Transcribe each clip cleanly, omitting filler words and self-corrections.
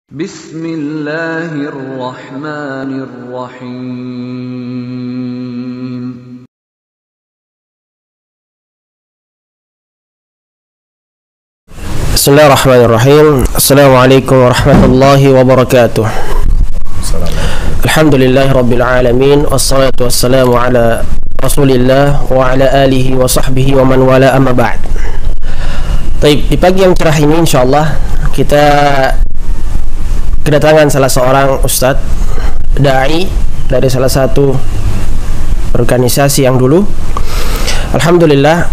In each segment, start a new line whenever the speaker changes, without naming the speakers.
Bismillahirrahmanirrahim.
Bismillahirrahmanirrahim. Assalamualaikum warahmatullahi wabarakatuh. Alhamdulillahi rabbil alamin. Wassalatu wassalamu ala rasulillah wa ala alihi wa sahbihi wa man wala amma ba'd. Baik, di pagi yang cerah ini insyaallah kita kedatangan salah seorang ustadz da'i dari salah satu organisasi yang dulu alhamdulillah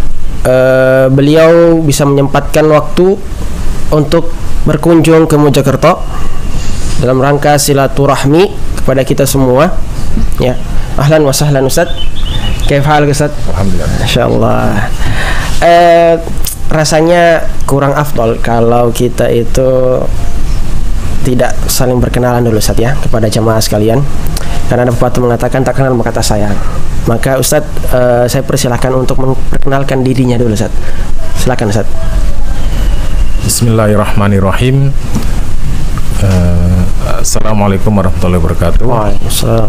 beliau bisa menyempatkan waktu untuk berkunjung ke Mojokerto dalam rangka silaturahmi kepada kita semua. Ya, ahlan wa sahlan Ustaz. Kaif hal Ustaz?
Alhamdulillah.
Masyaallah. Rasanya kurang afdol kalau kita itu tidak saling berkenalan dulu Ustaz ya kepada jamaah sekalian. Karena ada pepatah mengatakan tak kenal maka tak sayang. Maka Ustaz saya persilahkan untuk memperkenalkan dirinya dulu Ustaz. Silakan Ustaz.
Bismillahirrahmanirrahim. Assalamualaikum warahmatullahi wabarakatuh.
Waalaikumsalam.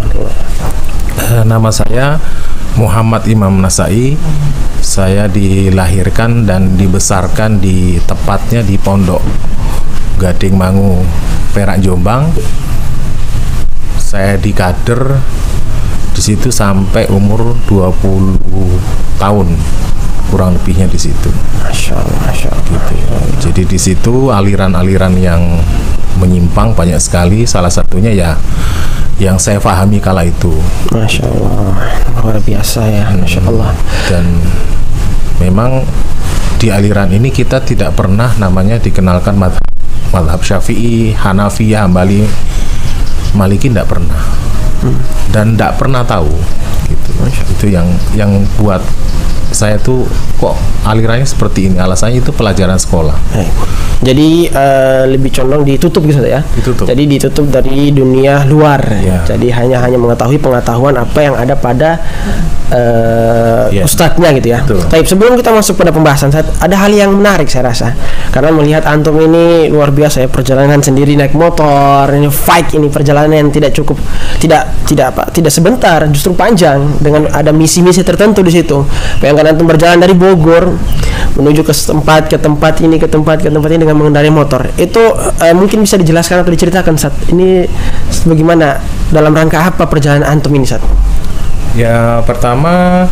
Nama saya Muhammad Imam Nasai. Saya dilahirkan dan dibesarkan tepatnya di Pondok Gading Mangu, Perak, Jombang. Saya dikader di situ sampai umur 20 tahun kurang lebihnya di situ.
Masya Allah
Gitu. Jadi di situ aliran-aliran yang menyimpang banyak sekali. Salah satunya ya yang saya pahami kala itu.
Masya Allah, luar biasa ya. Masya Allah.
Dan memang di aliran ini kita tidak pernah namanya dikenalkan madhab Syafi'i, Hanafiyah, Hambali, Maliki, tidak pernah. Dan tidak pernah tahu gitu. Itu yang buat saya tuh kok alirannya seperti ini. Alasannya itu pelajaran sekolah.
Jadi lebih condong ditutup gitu ya.
Ditutup.
Jadi ditutup dari dunia luar.
Ya.
Jadi hanya mengetahui pengetahuan apa yang ada pada ustadznya gitu ya. Tapi sebelum kita masuk pada pembahasan, ada hal yang menarik saya rasa. Karena melihat antum ini luar biasa ya, perjalanan sendiri naik motor, ini fight, ini perjalanan yang tidak sebentar, justru panjang dengan ada misi-misi tertentu di situ. Bayangkan antum berjalan dari Bogor menuju ke tempat ini dengan mengendarai motor. Itu mungkin bisa dijelaskan atau diceritakan Sat. Ini bagaimana, dalam rangka apa perjalanan antum ini Sat?
Ya, pertama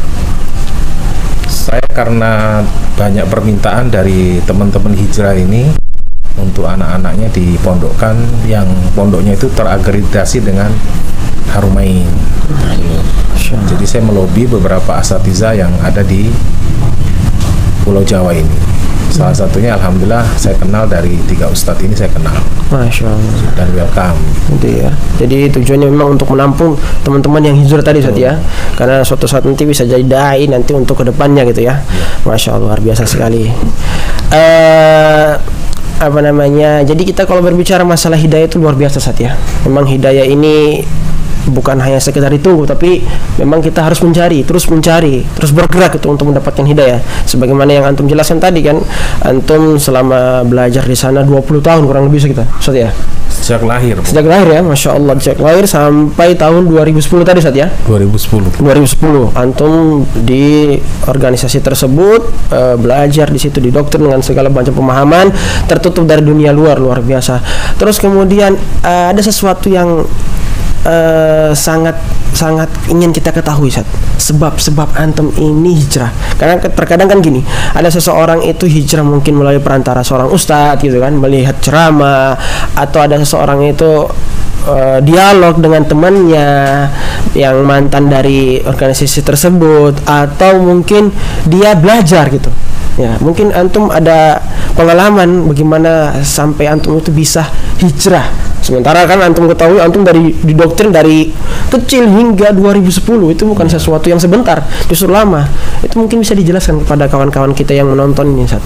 saya karena banyak permintaan dari teman-teman hijrah ini untuk anak-anaknya dipondokkan yang pondoknya itu teragreditasi dengan Harumain. Jadi saya melobi beberapa asatidzah yang ada di Pulau Jawa ini. Salah satunya alhamdulillah saya kenal dari 3 ustadz ini, saya kenal.
Masya Allah.
Dan welcome.
Gitu ya. Jadi tujuannya memang untuk menampung teman-teman yang hijrah tadi Ustaz ya. Karena suatu saat nanti bisa jadi dai nanti untuk kedepannya gitu ya. Masya Allah, luar biasa sekali. Jadi kita kalau berbicara masalah hidayah itu luar biasa Ustaz ya. Memang hidayah ini bukan hanya sekedar ditunggu, tapi memang kita harus terus bergerak itu untuk mendapatkan hidayah. Sebagaimana yang antum jelaskan tadi kan, antum selama belajar di sana 20 tahun kurang lebih kita, Ustaz ya.
Sejak lahir
ya, Masya Allah, sejak lahir sampai tahun 2010 tadi Ustaz ya. 2010 antum di organisasi tersebut, belajar di situ, didoktrin dengan segala macam pemahaman, tertutup dari dunia luar biasa. Terus kemudian ada sesuatu yang sangat ingin kita ketahui Ustaz. Sebab antum ini hijrah. Karena terkadang kan gini, ada seseorang itu hijrah mungkin melalui perantara seorang ustadz gitu kan, melihat ceramah, atau ada seseorang itu dialog dengan temannya yang mantan dari organisasi tersebut, atau mungkin dia belajar gitu. Ya, mungkin antum ada pengalaman bagaimana sampai antum itu bisa hijrah. Sementara kan antum ketahui antum didoktrin dari kecil hingga 2010 itu bukan sesuatu yang sebentar, justru lama. Itu mungkin bisa dijelaskan kepada kawan-kawan kita yang menonton ini Ustaz.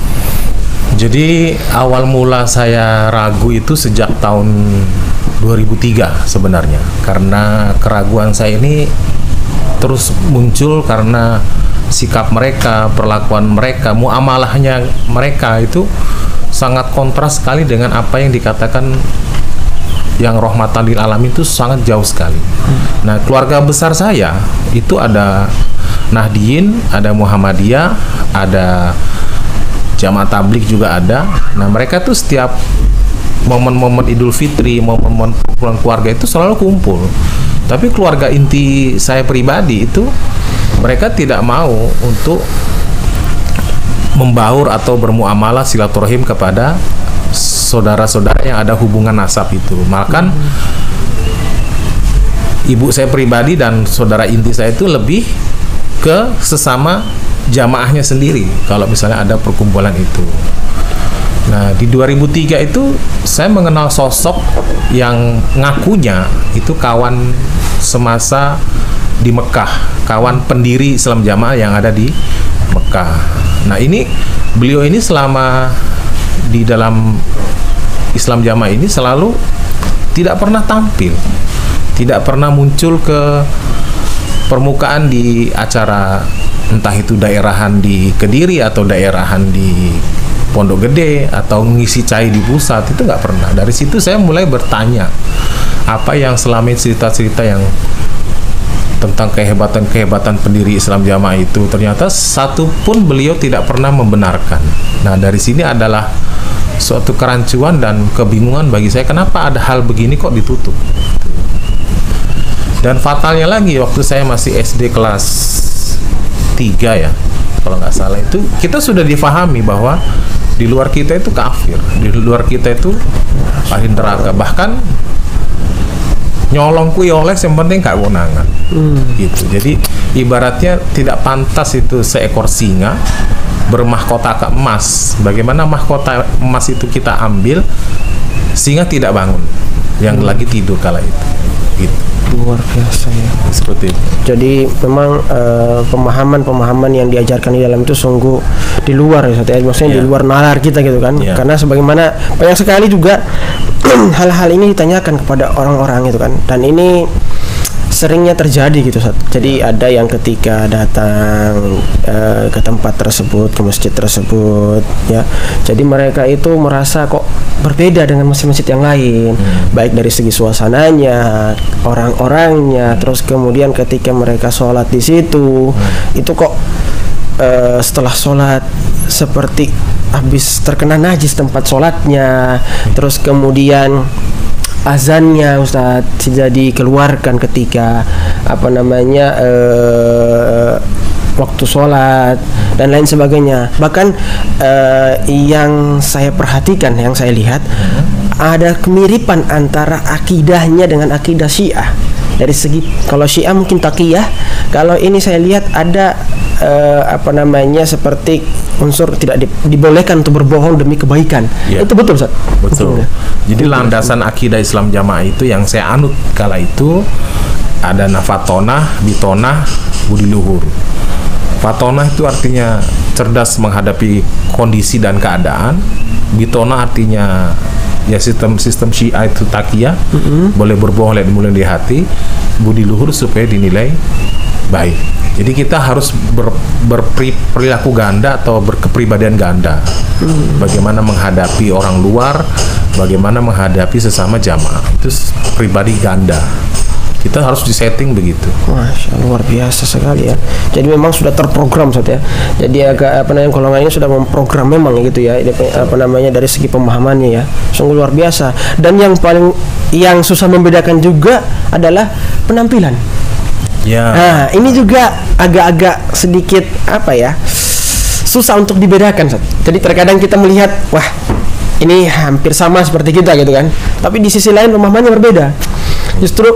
Jadi awal mula saya ragu itu sejak tahun 2003 sebenarnya. Karena keraguan saya ini terus muncul karena sikap mereka, perlakuan mereka, muamalahnya mereka itu sangat kontras sekali dengan apa yang dikatakan yang rahmatan lil alamin itu sangat jauh sekali. Nah, keluarga besar saya itu ada Nahdien, ada Muhammadiyah, ada Jamaah Tabligh juga ada. Nah, mereka tuh setiap momen-momen Idul Fitri, momen-momen pulang keluarga itu selalu kumpul. Tapi keluarga inti saya pribadi itu mereka tidak mau untuk membaur atau bermuamalah silaturahim kepada saudara-saudara yang ada hubungan nasab itu. Bahkan ibu saya pribadi dan saudara inti saya itu lebih ke sesama jamaahnya sendiri kalau misalnya ada perkumpulan itu. Nah, di 2003 itu saya mengenal sosok yang ngakunya itu kawan semasa di Mekah, kawan pendiri Islam Jamaah yang ada di Mekah. Nah, ini beliau ini selama di dalam Islam Jamaah ini selalu tidak pernah tampil, tidak pernah muncul ke permukaan di acara entah itu daerahan di Kediri atau daerahan di Pondok Gede atau ngisi cai di pusat, itu nggak pernah. Dari situ saya mulai bertanya apa yang selama ini cerita-cerita yang tentang kehebatan-kehebatan pendiri Islam Jamaah itu ternyata satu pun beliau tidak pernah membenarkan. Nah, dari sini adalah suatu kerancuan dan kebingungan bagi saya, kenapa ada hal begini kok ditutup. Dan fatalnya lagi, waktu saya masih SD kelas 3 ya, kalau nggak salah, itu kita sudah difahami bahwa di luar kita itu kafir, di luar kita itu ahli neraka, bahkan nyolong kuyoles yang penting gak kewenangan gitu. Jadi ibaratnya tidak pantas itu seekor singa bermahkota ke emas. Bagaimana mahkota emas itu kita ambil, singa tidak bangun, yang lagi tidur kala itu gitu.
Luar biasa ya.
Seperti itu.
Jadi memang pemahaman-pemahaman yang diajarkan di dalam itu sungguh di luar ya, maksudnya di luar nalar kita gitu kan. Karena sebagaimana banyak sekali juga hal-hal ini ditanyakan kepada orang-orang itu kan. Dan ini seringnya terjadi gitu. Jadi ada yang ketika datang ke tempat tersebut, ke masjid tersebut ya, jadi mereka itu merasa kok berbeda dengan masjid-masjid yang lain, baik dari segi suasananya, orang-orangnya, terus kemudian ketika mereka sholat di situ, itu kok setelah sholat seperti habis terkena najis tempat sholatnya, terus kemudian azannya Ustadz tidak dikeluarkan ketika waktu sholat dan lain sebagainya. Bahkan yang saya perhatikan, yang saya lihat, ada kemiripan antara akidahnya dengan akidah Syiah. Dari segi kalau Syiah mungkin taqiyah, kalau ini saya lihat ada seperti unsur tidak dibolehkan untuk berbohong demi kebaikan. Itu betul Ustaz?
Betul. Jadi landasan akidah Islam Jamaah itu yang saya anut kala itu ada nafatonah, bitonah, budi luhur. Fatonah itu artinya cerdas menghadapi kondisi dan keadaan. Bitonah artinya ya sistem Syiah itu taqiyah, boleh berbohong lihat dimulai di hati. Budi luhur supaya dinilai baik. Jadi kita harus berperilaku ganda atau berkepribadian ganda. Bagaimana menghadapi orang luar, bagaimana menghadapi sesama jamaah. Itu pribadi ganda. Kita harus disetting begitu.
Masya Allah, luar biasa sekali ya. Jadi memang sudah terprogram Ustaz ya. Jadi agak golongan ini sudah memprogram memang gitu ya. Dari segi pemahamannya ya. Sungguh luar biasa. Dan yang susah membedakan juga adalah penampilan.
Ya.
Nah, ini juga agak-agak sedikit susah untuk dibedakan Ustaz. Jadi terkadang kita melihat, wah, ini hampir sama seperti kita gitu kan. Tapi di sisi lain pemahamannya berbeda. Justru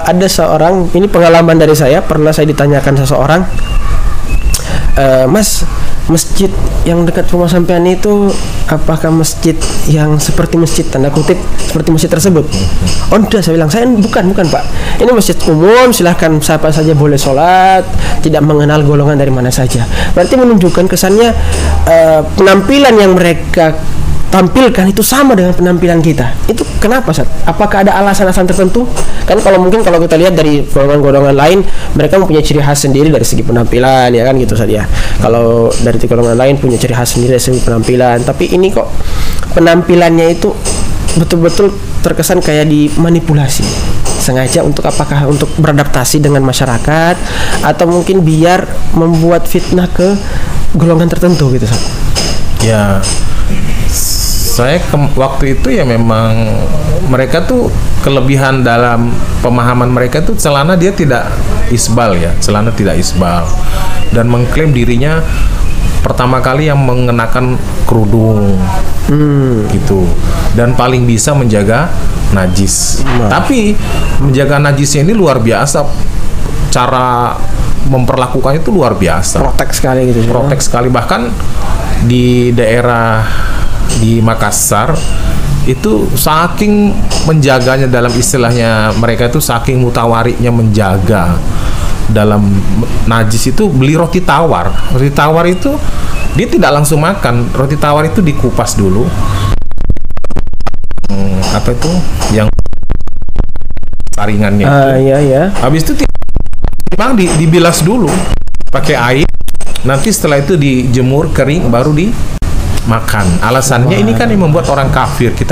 ada seorang, ini pengalaman dari saya, pernah saya ditanyakan seseorang, Mas, masjid yang dekat rumah sampean itu apakah masjid yang seperti masjid tanda kutip seperti masjid tersebut? Oh enggak, saya bilang, saya bukan Pak, ini masjid umum, silahkan siapa saja boleh sholat, tidak mengenal golongan dari mana saja. Berarti menunjukkan kesannya penampilan yang mereka tampilkan itu sama dengan penampilan kita. Itu kenapa Ustaz? Apakah ada alasan-alasan tertentu? Kan kalau kita lihat dari golongan-golongan lain, mereka mempunyai ciri khas sendiri dari segi penampilan, ya kan gitu Ustaz ya. Kalau dari golongan lain punya ciri khas sendiri dari segi penampilan, tapi ini kok penampilannya itu betul-betul terkesan kayak dimanipulasi sengaja untuk apakah untuk beradaptasi dengan masyarakat atau mungkin biar membuat fitnah ke golongan tertentu gitu, Ustaz?
Ya, saya waktu itu ya memang mereka tuh kelebihan dalam pemahaman mereka tuh celana dia tidak isbal ya, celana tidak isbal, dan mengklaim dirinya pertama kali yang mengenakan kerudung gitu, dan paling bisa menjaga najis. Tapi menjaga najisnya ini luar biasa, cara memperlakukannya itu luar biasa,
Protek sekali gitu.
protek sekali. Bahkan di daerah di Makassar itu saking menjaganya, dalam istilahnya mereka itu saking mutawariknya menjaga dalam najis itu, beli roti tawar. Roti tawar itu dia tidak langsung makan, roti tawar itu dikupas dulu, apa itu yang saringannya itu.
Iya.
Habis itu memang dibilas dulu pakai air, nanti setelah itu dijemur kering baru dimakan. Alasannya ini kan yang membuat orang kafir. Kita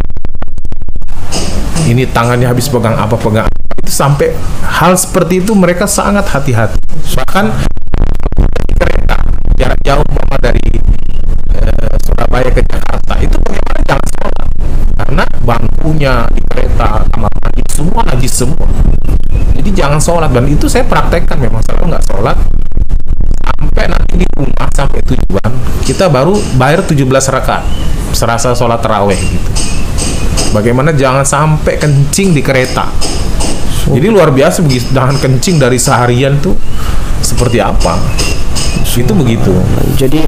ini tangannya habis pegang apa itu, sampai hal seperti itu mereka sangat hati-hati. Bahkan di kereta jarak jauh dari Surabaya ke Jakarta itu bagaimana jangan sholat, karena bangkunya di kereta, kamar mandi semua najis semua. Jadi jangan sholat, dan itu saya praktekkan memang selalu nggak sholat sampai nanti di rumah sampai tujuan kita baru bayar 17 rakaat serasa sholat taraweh gitu. Bagaimana jangan sampai kencing di kereta. Jadi luar biasa begitu, jangan kencing dari seharian tuh seperti apa. Itu begitu.
Jadi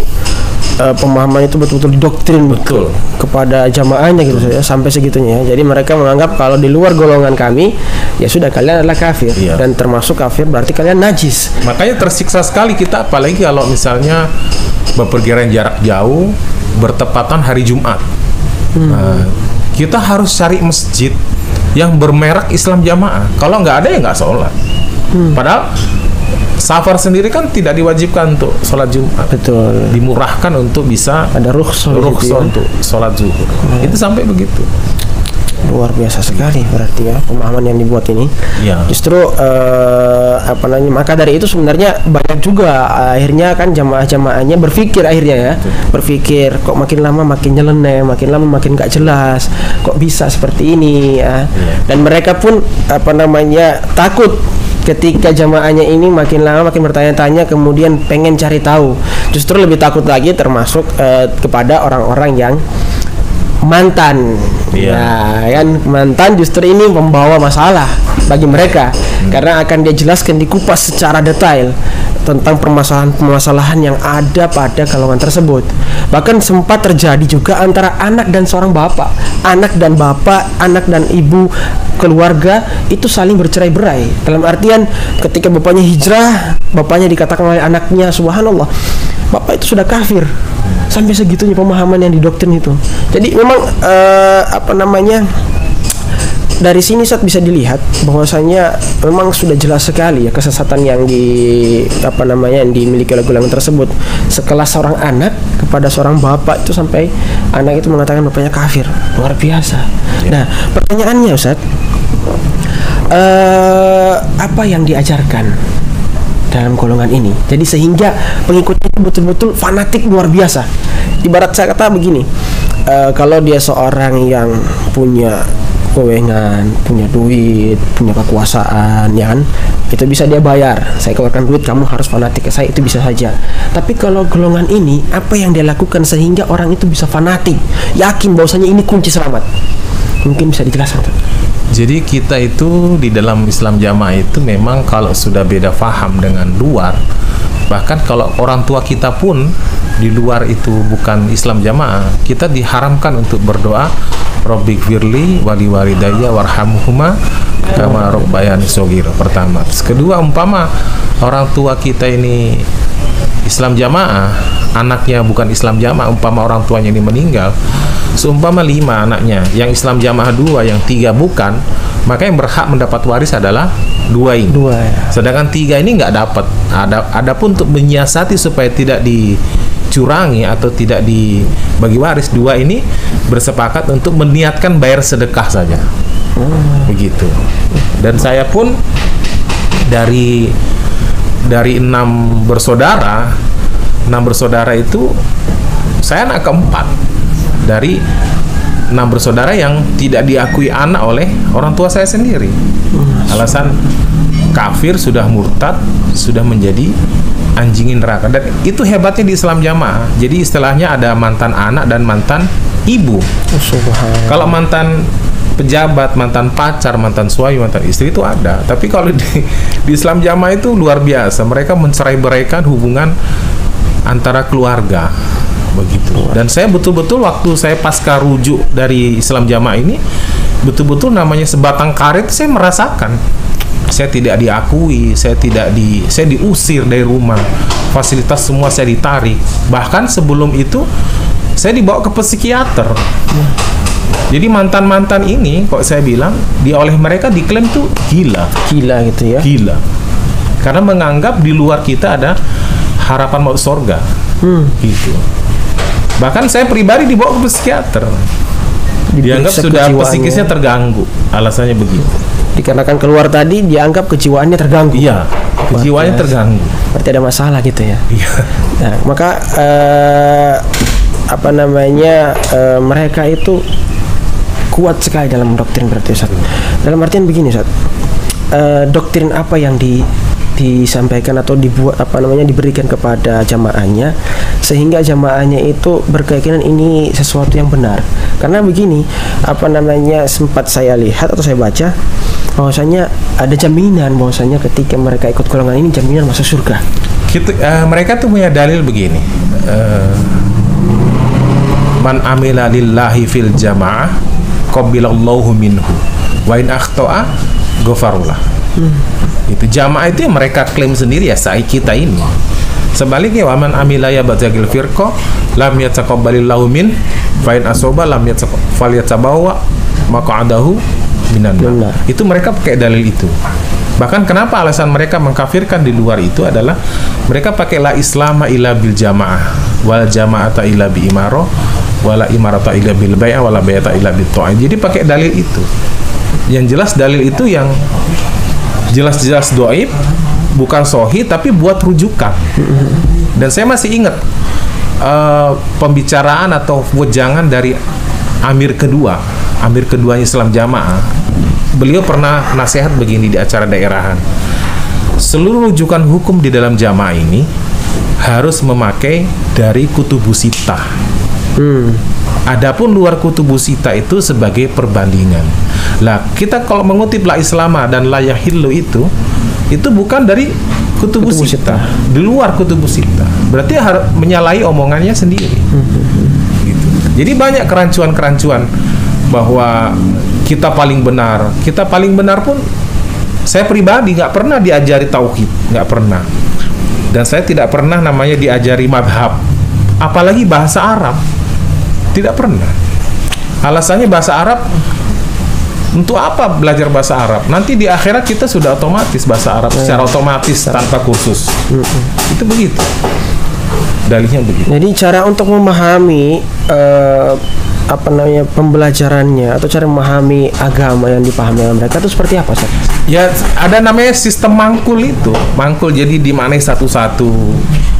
pemahaman itu betul-betul didoktrin
Betul.
kepada jamaahnya gitu ya, sampai segitunya. Jadi mereka menganggap kalau di luar golongan kami ya sudah kalian adalah kafir.
Iya.
Dan termasuk kafir berarti kalian najis.
Makanya tersiksa sekali kita, apalagi kalau misalnya bepergian jarak jauh bertepatan hari Jumat. Nah, kita harus cari masjid yang bermerek Islam Jamaah. Kalau nggak ada ya nggak sholat. Padahal safar sendiri kan tidak diwajibkan untuk sholat Jumat.
Betul.
Dimurahkan untuk bisa
Ada rukhsah gitu ya.
untuk sholat zuhur. Itu sampai begitu.
Luar biasa sekali berarti ya pemahaman yang dibuat ini.
Iya.
Justru maka dari itu sebenarnya banyak juga akhirnya kan jamaah-jamaahnya berpikir akhirnya ya. Berpikir kok makin lama makin nyeleneh, makin lama makin gak jelas. Kok bisa seperti ini ya. Dan mereka pun takut ketika jamaahnya ini makin lama makin bertanya-tanya, kemudian pengen cari tahu. Justru lebih takut lagi termasuk kepada orang-orang yang mantan. Ya kan, mantan justru ini membawa masalah bagi mereka karena akan dia jelaskan, dikupas secara detail tentang permasalahan-permasalahan yang ada pada golongan tersebut. Bahkan sempat terjadi juga antara anak dan seorang bapak, anak dan bapak, anak dan ibu, keluarga itu saling bercerai-berai. Dalam artian ketika bapaknya hijrah, bapaknya dikatakan oleh anaknya, subhanallah, bapak itu sudah kafir. Sampai segitunya pemahaman yang didoktrin itu. Jadi memang dari sini saat bisa dilihat bahwasanya memang sudah jelas sekali ya kesesatan yang yang dimiliki oleh golongan tersebut. Sekelas seorang anak kepada seorang bapak itu sampai anak itu mengatakan bapaknya kafir. Luar biasa. Nah, pertanyaannya Ustaz, apa yang diajarkan dalam golongan ini? Jadi sehingga pengikutnya itu betul-betul fanatik luar biasa. Ibarat saya kata begini, kalau dia seorang yang punya kewenangan, punya duit, punya kekuasaan, ya kan, itu bisa dia bayar. Saya keluarkan duit, kamu harus fanatik ke saya, itu bisa saja. Tapi kalau golongan ini, apa yang dia lakukan sehingga orang itu bisa fanatik, yakin bahwasanya ini kunci selamat? Mungkin bisa dijelaskan.
Jadi kita itu di dalam Islam Jamaah itu memang kalau sudah beda faham dengan luar, bahkan kalau orang tua kita pun di luar itu bukan Islam Jamaah, kita diharamkan untuk berdoa Rabbighfirli wali walidayya warhamhuma kama rabbayani shaghira. Pertama. Terus kedua, umpama orang tua kita ini Islam Jamaah, anaknya bukan Islam Jamaah, umpama orang tuanya ini meninggal, seumpama 5 anaknya, yang Islam Jamaah 2, yang 3 bukan, maka yang berhak mendapat waris adalah 2 ini.
2 ya.
Sedangkan 3 ini nggak dapat. Adapun untuk menyiasati supaya tidak dicurangi atau tidak dibagi waris, 2 ini bersepakat untuk meniatkan bayar sedekah saja. Begitu. Dan saya pun dari 6 bersaudara itu saya anak keempat dari 6 bersaudara yang tidak diakui anak oleh orang tua saya sendiri. Alasan kafir, sudah murtad, sudah menjadi anjingin neraka. Dan itu hebatnya di Islam Jamaah. Jadi istilahnya ada mantan anak dan mantan ibu. Kalau mantan pejabat, mantan pacar, mantan suami, mantan istri itu ada. Tapi kalau di Islam Jamaah itu luar biasa. Mereka mencerai-beraikan hubungan antara keluarga. Begitu. Dan saya betul-betul waktu saya pasca rujuk dari Islam Jamaah ini, betul-betul namanya sebatang karet saya merasakan. Saya tidak diakui, saya diusir dari rumah. Fasilitas semua saya ditarik. Bahkan sebelum itu saya dibawa ke psikiater. Jadi mantan-mantan ini, kok saya bilang, dia oleh mereka diklaim tuh gila.
Gila gitu ya?
Gila. Karena menganggap di luar kita ada harapan mau surga. Gitu. Bahkan saya pribadi dibawa ke psikiater. Dianggap sudah psikisnya terganggu. Alasannya begitu.
Dikarenakan keluar tadi, dianggap kejiwaannya terganggu.
Iya, kejiwaannya terganggu.
Berarti ada masalah gitu ya?
Iya.
Nah, maka mereka itu kuat sekali dalam doktrin berarti, Ustaz. Dalam artian begini, Ustaz. Doktrin apa yang disampaikan atau diberikan kepada jamaahnya sehingga jamaahnya itu berkeyakinan ini sesuatu yang benar. Karena begini, sempat saya lihat atau saya baca bahwasanya ada jaminan bahwasanya ketika mereka ikut golongan ini jaminan masuk surga.
Mereka tuh punya dalil begini. Man amila lillahi fil jamaah qabilallahu minhu wa in akhta'a ghafarullah. Itu jamaah itu yang mereka klaim sendiri ya, kita ini. Sebaliknya wa man amila ya batagil firqa lam yataqabbalillahu min fa in asoba lam yatabawa maq'adahu minan nar. Itu mereka pakai dalil itu. Bahkan kenapa alasan mereka mengkafirkan di luar itu adalah mereka pakai la islama illa bil jamaah wal jama'ata illa bi imaro wala imarata illa bil bai'a wala bai'ata illa bit ta'ah. Jadi pakai dalil itu. Yang jelas dalil itu yang jelas-jelas dhaif, bukan sahih, tapi buat rujukan. Dan saya masih ingat pembicaraan atau wejangan dari Amir keduanya Islam Jamaah. Beliau pernah nasihat begini di acara daerahan. Seluruh rujukan hukum di dalam jamaah ini harus memakai dari kutubus sittah. Adapun luar kutubus sittah itu sebagai perbandingan. Lah, kita kalau mengutip la islama dan la yahillu itu bukan dari kutubus sittah. Di luar kutubus sittah. Berarti harus menyalahi omongannya sendiri. Gitu. Jadi banyak kerancuan-kerancuan bahwa kita paling benar pun saya pribadi nggak pernah diajari tauhid, nggak pernah. Dan saya tidak pernah namanya diajari madhab, apalagi bahasa Arab, tidak pernah. Alasannya bahasa Arab, untuk apa belajar bahasa Arab? Nanti di akhirat kita sudah otomatis bahasa Arab secara otomatis tanpa kursus. Itu begitu. Dalihnya begitu.
Jadi cara untuk memahami pembelajarannya atau cara memahami agama yang dipahami oleh mereka itu seperti apa, Ustaz?
Ya, ada namanya sistem mangkul itu. Mangkul jadi dimaknai satu-satu.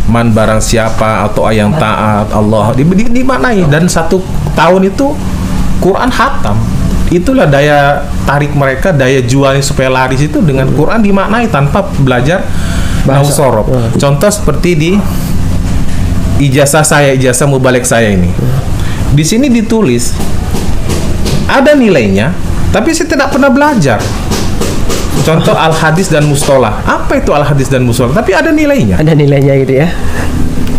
Man barang siapa atau yang taat Allah dimaknai, dan 1 tahun itu Quran khatam. Itulah daya tarik mereka, daya jualnya supaya laris itu dengan Quran dimaknai tanpa belajar nahwu sorof. Contoh seperti di ijazah mubalek saya ini. Di sini ditulis ada nilainya, tapi saya tidak pernah belajar. Contoh al-hadis dan mustolah. Apa itu al-hadis dan mustolah? Tapi ada nilainya.
Ada nilainya gitu ya.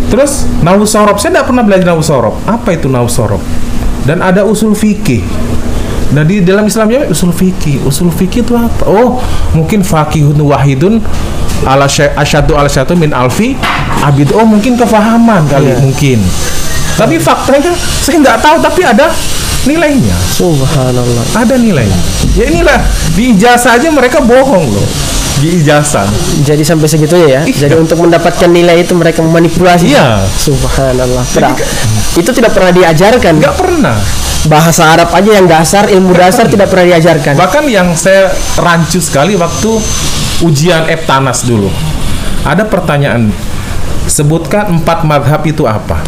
Terus nahwu sorof, saya tidak pernah belajar nahwu sorof. Apa itu nahwu sorof? Dan ada usul fikih. Nah, di dalam Islam ya usul fikih. Usul fikih itu apa? Oh, mungkin faqihun wahidun ala asyadu min alfi abid. Oh, mungkin kefahaman kali mungkin. Tapi faktanya saya nggak tahu, tapi ada nilainya.
Subhanallah.
Ada nilainya. Ya inilah, di ijazah aja mereka bohong loh. Di ijazah.
Jadi sampai segitunya ya. Iya. Jadi untuk mendapatkan nilai itu mereka memanipulasi.
Iya.
Subhanallah. Itu tidak pernah diajarkan.
Nggak pernah.
Bahasa Arab aja yang dasar, ilmu dasar tidak pernah diajarkan.
Bahkan yang saya rancu sekali waktu ujian Eptanas dulu. Ada pertanyaan, sebutkan 4 madhab itu apa?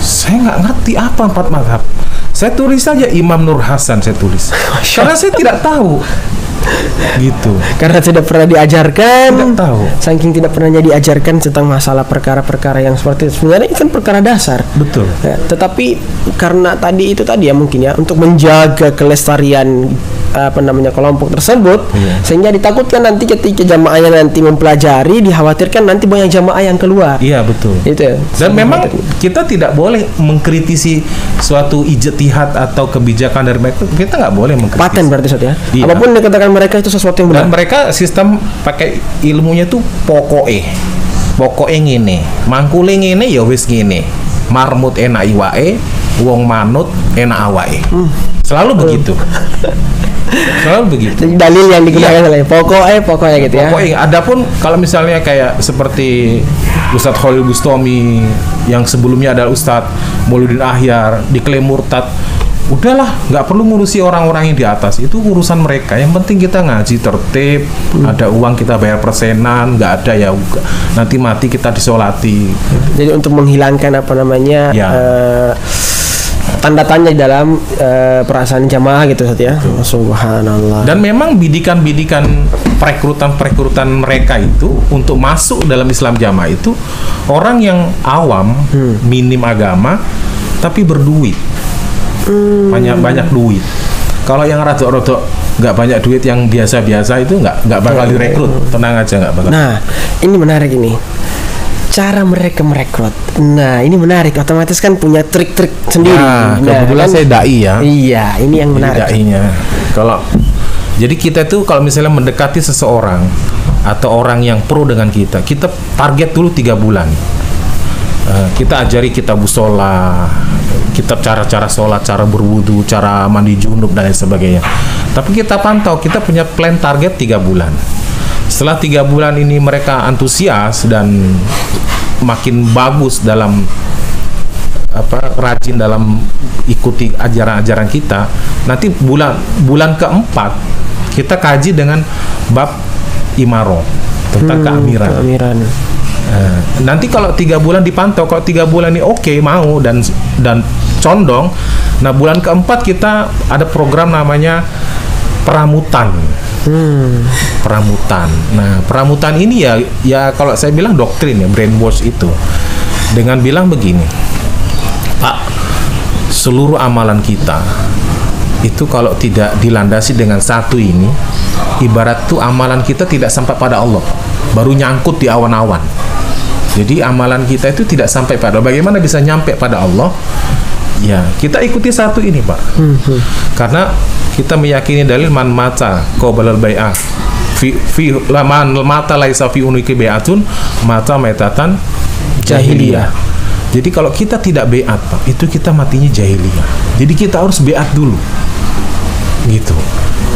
Saya nggak ngerti apa 4 madhab. Saya tulis saja Imam Nur Hasan, saya tulis. Karena saya tidak tahu. Gitu.
Karena tidak pernah diajarkan.
Tidak tahu.
Saking tidak pernah diajarkan tentang masalah perkara-perkara yang seperti itu. Sebenarnya itu kan perkara dasar.
Betul.
Ya, tetapi karena tadi ya mungkin ya untuk menjaga kelestarian kelompok tersebut, sehingga ditakutkan nanti ketika jamaahnya nanti mempelajari, dikhawatirkan nanti banyak jamaah yang keluar.
Iya, betul.
Itu.
Dan memang kita tidak boleh mengkritisi suatu ijtihad atau kebijakan dari mereka. Kita nggak boleh mengkritisi.
Paten berarti ya.
Iya.
Apapun yang dikatakan mereka itu sesuatu yang benar.
Dan mereka sistem pakai ilmunya tuh pokoknya ngene, mangkule ngene ya wis ngene. Marmut enak iwae, wong manut enak awae. Selalu begitu. Selalu begitu.
Dalil yang digunakan oleh pokoknya gitu ya.
Pokoknya. Adapun kalau misalnya kayak seperti Ustadz Khalil Bustami yang sebelumnya adalah Ustadz Mauludin Ahyar diklaim murtad, udahlah, nggak perlu ngurusi orang-orang yang di atas, itu urusan mereka. Yang penting kita ngaji tertib, ada uang kita bayar persenan, nggak ada ya nanti mati kita disolati.
Jadi untuk menghilangkan tanda tanya dalam perasaan jamaah gitu ya. Subhanallah.
Dan memang bidikan perekrutan mereka itu untuk masuk dalam Islam jamaah itu orang yang awam, minim agama, tapi berduit. Banyak duit. Kalau yang rodok nggak banyak duit, yang biasa-biasa itu nggak bakal direkrut. Tenang aja, nggak bakal.
Nah, ini menarik ini. Cara mereka merekrut. Nah, ini menarik. Otomatis kan punya trik-trik sendiri.
Nah, kebetulan saya dai ya.
Iya, ini yang menarik.
Dainya. Jadi kita tuh kalau misalnya mendekati seseorang atau orang yang pro dengan kita target dulu 3 bulan. Kita ajari kitab sholat, kitab cara-cara sholat, cara berwudu, cara mandi junub dan lain sebagainya. Tapi kita pantau, kita punya plan target 3 bulan. Setelah 3 bulan ini mereka antusias dan makin bagus dalam rajin dalam ikuti ajaran-ajaran kita, nanti bulan keempat kita kaji dengan bab imaro tentang keamiran. Nanti kalau 3 bulan dipantau, kalau 3 bulan ini oke, mau dan condong, nah bulan keempat kita ada program namanya peramutan. Peramutan. Nah, peramutan ini ya kalau saya bilang doktrin ya, brainwash itu. Dengan bilang begini, Pak, seluruh amalan kita itu kalau tidak dilandasi dengan satu ini, ibarat tuh amalan kita tidak sampai pada Allah, baru nyangkut di awan-awan. Jadi amalan kita itu tidak sampai pada Allah. Bagaimana bisa nyampe pada Allah? Ya, kita ikuti satu ini, Pak. Karena kita meyakini dalil man mata qabalal bai'ah fi man mata laisa fi uniki bai'atun mata metatan jahiliyah. Jadi kalau kita tidak bai'at, Pak, itu kita matinya jahiliyah. Jadi kita harus bai'at dulu. Gitu.